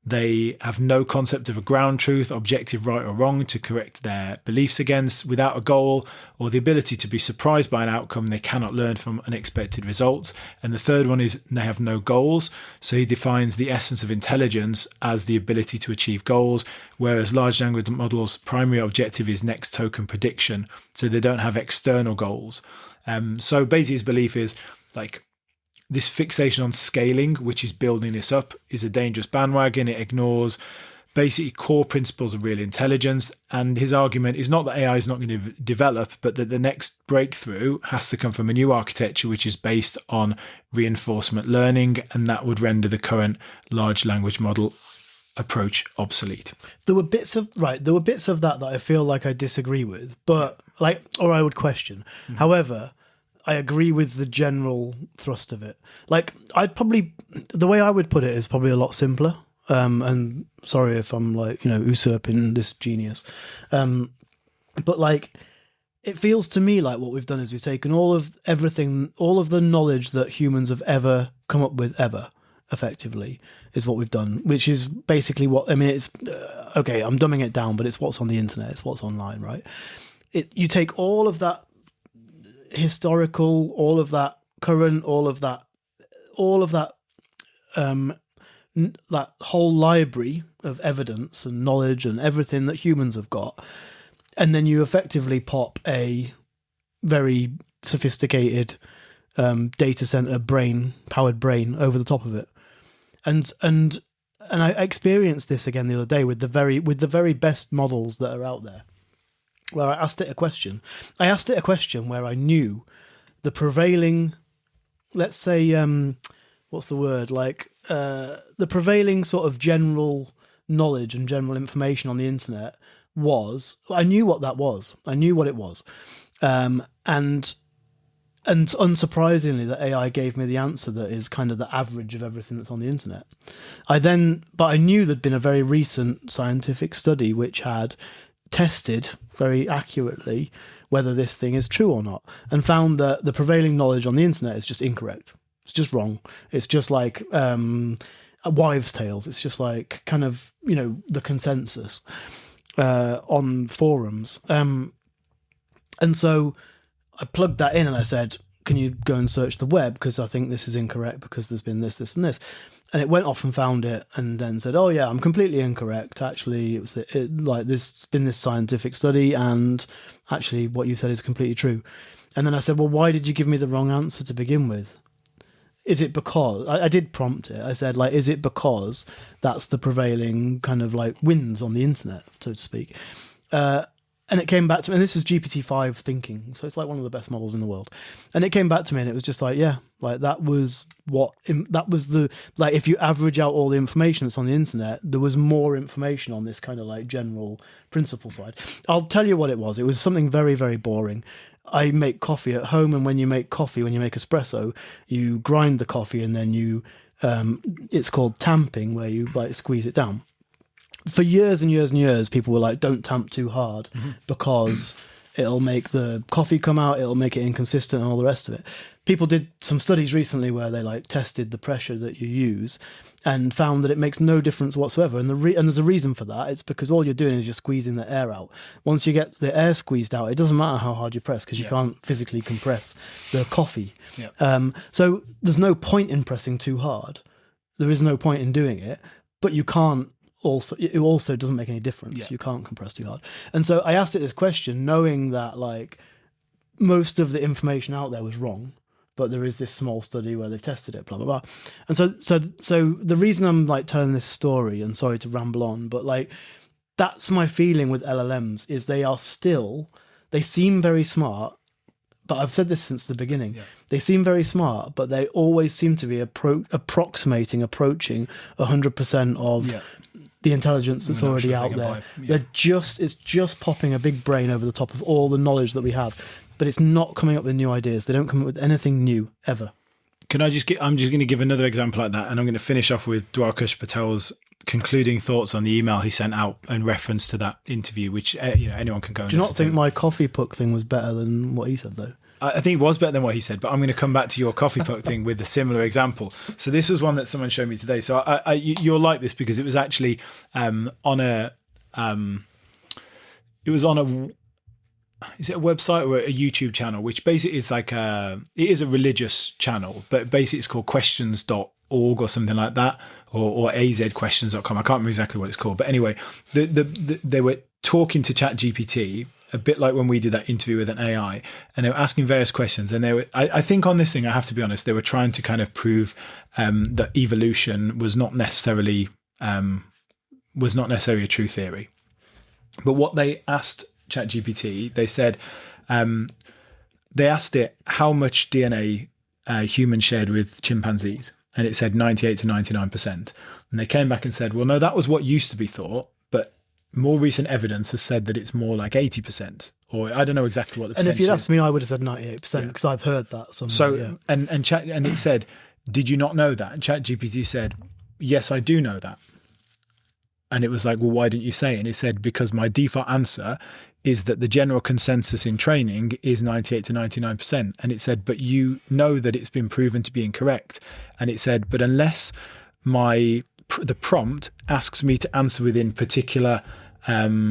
They have no concept of a ground truth, objective right or wrong to correct their beliefs against. Without a goal or the ability to be surprised by an outcome, they cannot learn from unexpected results. And the third one is they have no goals. So he defines the essence of intelligence as the ability to achieve goals, whereas large language models' primary objective is next token prediction. So they don't have external goals. So basically his belief is like, this fixation on scaling, which is building this up, is a dangerous bandwagon. It ignores basically core principles of real intelligence. And his argument is not that AI is not going to develop, but that the next breakthrough has to come from a new architecture, which is based on reinforcement learning. And that would render the current large language model approach obsolete. There were bits of that I feel like I disagree with, but or I would question. Mm-hmm. However, I agree with the general thrust of it. Like, the way I would put it is probably a lot simpler. And sorry if I'm usurping this genius. But like, it feels to me like what we've done is we've taken all of the knowledge that humans have ever come up with effectively is what we've done, which is basically it's, okay, I'm dumbing it down, but it's what's on the internet, it's what's online, right? You take all of that historical, all of that current, all of that that whole library of evidence and knowledge and everything that humans have got, and then you effectively pop a very sophisticated data center powered brain over the top of it. And I experienced this again the other day with the very best models that are out there, where I asked it a question. I asked it a question where I knew the prevailing, let's say, what's the word? Like the prevailing sort of general knowledge and general information on the internet was. I knew what that was. I knew what it was, and unsurprisingly, the AI gave me the answer that is kind of the average of everything that's on the internet. But I knew there'd been a very recent scientific study which had tested very accurately whether this thing is true or not, and found that the prevailing knowledge on the internet is just incorrect. It's just wrong. It's just like wives' tales. It's just like kind of, the consensus on forums. And so I plugged that in and I said, can you go and search the web? Because I think this is incorrect because there's been this, this, and this. And it went off and found it and then said, oh, yeah, I'm completely incorrect. Actually, there's been this scientific study and actually what you said is completely true. And then I said, well, why did you give me the wrong answer to begin with? Is it because, I did prompt it. I said, is it because that's the prevailing kind of winds on the internet, so to speak? And it came back to me, and this was GPT-5 thinking, so it's one of the best models in the world. And it came back to me, and it was just that was if you average out all the information that's on the internet, there was more information on this kind of general principle side. I'll tell you what it was. It was something very, very boring. I make coffee at home, and when you make espresso, you grind the coffee, and then it's called tamping, where you squeeze it down. For years and years and years, people were like, don't tamp too hard because it'll make the coffee come out, it'll make it inconsistent and all the rest of it. People did some studies recently where they tested the pressure that you use and found that it makes no difference whatsoever. And there's a reason for that. It's because all you're doing is just squeezing the air out. Once you get the air squeezed out, it doesn't matter how hard you press because you can't physically compress the coffee. So there's no point in pressing too hard. There is no point in doing it, but you can't. It also doesn't make any difference. You can't compress too hard. And so I asked it this question knowing that most of the information out there was wrong, but there is this small study where they've tested it, blah blah blah. And so the reason I'm telling this story, and sorry to ramble on, but that's my feeling with LLMs is they seem very smart, but I've said this since the beginning. They seem very smart, but they always seem to be approaching 100% of the intelligence that's already out there. It's just popping a big brain over the top of all the knowledge that we have, but it's not coming up with new ideas. They don't come up with anything new ever. I'm just going to give another example like that, and I'm going to finish off with Dwarkesh Patel's concluding thoughts on the email he sent out in reference to that interview, which anyone can go and listen to. Do you not think my coffee puck thing was better than what he said, though? I think it was better than what he said, but I'm going to come back to your coffee puck thing with a similar example. So this was one that someone showed me today. So you'll like this because it was actually on a is it a website or a YouTube channel, which basically is it is a religious channel, but basically it's called questions.org or something like that, or azquestions.com. I can't remember exactly what it's called, but anyway, they were talking to ChatGPT a bit like when we did that interview with an AI, and they were asking various questions. And I think on this thing, I have to be honest, they were trying to kind of prove that evolution was not necessarily a true theory. But what they asked ChatGPT, they said, they asked it how much DNA humans shared with chimpanzees, and it said 98 to 99%. And they came back and said, well, no, that was what used to be thought, but more recent evidence has said that it's more like 80%, or I don't know exactly what the percentage is. And if you'd asked me, I would have said 98% because I've heard that somewhere. So, and it said, did you not know that? And ChatGPT said, yes, I do know that. And it was like, well, why didn't you say it? And it said, because my default answer is that the general consensus in training is 98 to 99%. And it said, but you know that it's been proven to be incorrect. And it said, but unless the prompt asks me to answer within particular, a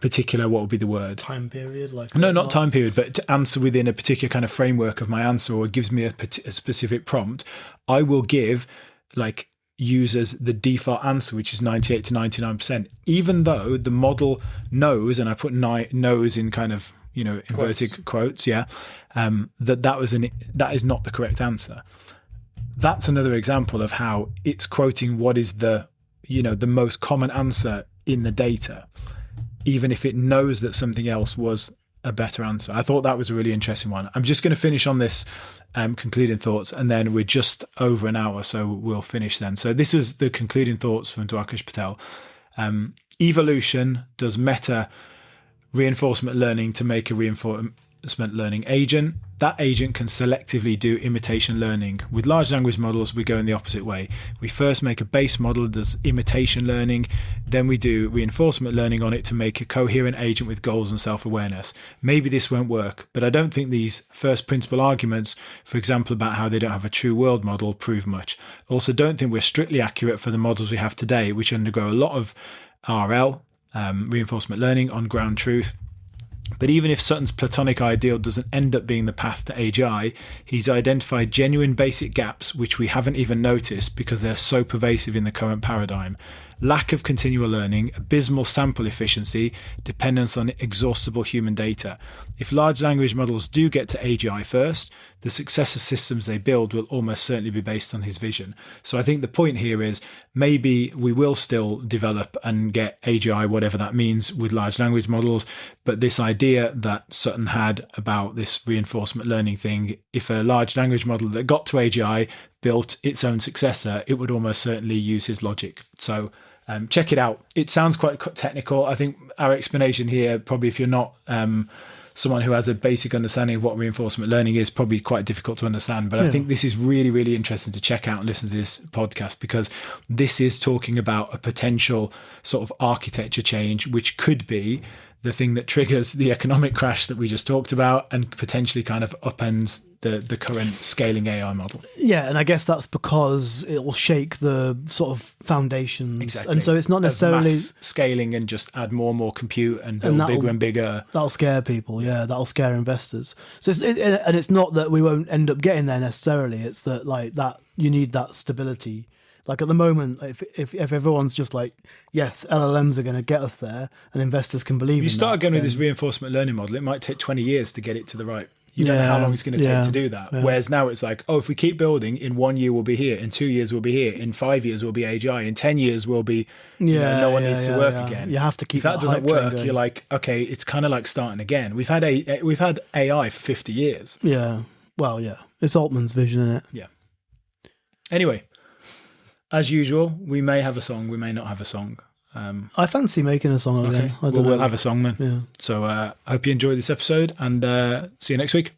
particular, what would be the word? Time period? No, not time period, but to answer within a particular kind of framework of my answer, or gives me a specific prompt, I will give uses the default answer, which is 98 to 99%, even though the model knows, and I put knows in kind of, inverted quotes, that is not the correct answer. That's another example of how it's quoting what is the most common answer in the data, even if it knows that something else was a better answer. I thought that was a really interesting one. I'm just going to finish on this concluding thoughts, and then we're just over an hour, so we'll finish then. So this is the concluding thoughts from Dwarkesh Patel. Evolution does meta reinforcement learning to make a reinforcement learning agent. That agent can selectively do imitation learning. With large language models, we go in the opposite way. We first make a base model that does imitation learning, then we do reinforcement learning on it to make a coherent agent with goals and self-awareness. Maybe this won't work, but I don't think these first principle arguments, for example, about how they don't have a true world model, prove much. Also, don't think we're strictly accurate for the models we have today, which undergo a lot of RL, reinforcement learning, on ground truth. But even if Sutton's platonic ideal doesn't end up being the path to AGI, he's identified genuine basic gaps which we haven't even noticed because they're so pervasive in the current paradigm. Lack of continual learning, abysmal sample efficiency, dependence on exhaustible human data. If large language models do get to AGI first, the successor systems they build will almost certainly be based on his vision. So I think the point here is maybe we will still develop and get AGI, whatever that means, with large language models, but this idea that Sutton had about this reinforcement learning thing, if a large language model that got to AGI built its own successor, it would almost certainly use his logic. So check it out. It sounds quite technical. I think our explanation here, probably if you're not someone who has a basic understanding of what reinforcement learning is, probably quite difficult to understand. But I think this is really, really interesting to check out and listen to this podcast, because this is talking about a potential sort of architecture change, which could be the thing that triggers the economic crash that we just talked about and potentially kind of upends the current scaling AI model. Yeah, and I guess that's because it will shake the sort of foundations. Exactly. And so it's not necessarily mass scaling and just add more and more compute and build bigger and bigger. That'll scare people, that'll scare investors. So it's not that we won't end up getting there necessarily. It's that that you need that stability. Like at the moment, if everyone's just like, yes, LLMs are going to get us there, and investors can believe in that. You start going with this reinforcement learning model, it might take 20 years to get it to the right. You don't know how long it's going to take to do that. Yeah. Whereas now it's like, if we keep building, in 1 year we'll be here, in 2 years we'll be here, in 5 years we'll be AGI, in 10 years we'll be, no one needs to work again. You have to keep. If that doesn't work, you're like, okay, it's kind of like starting again. We've had AI for 50 years. Yeah. Well, yeah. It's Altman's vision, isn't it? Yeah. Anyway, as usual, we may have a song, we may not have a song. I fancy making a song again. Okay. We'll have a song then. Yeah. So I hope you enjoyed this episode, and see you next week.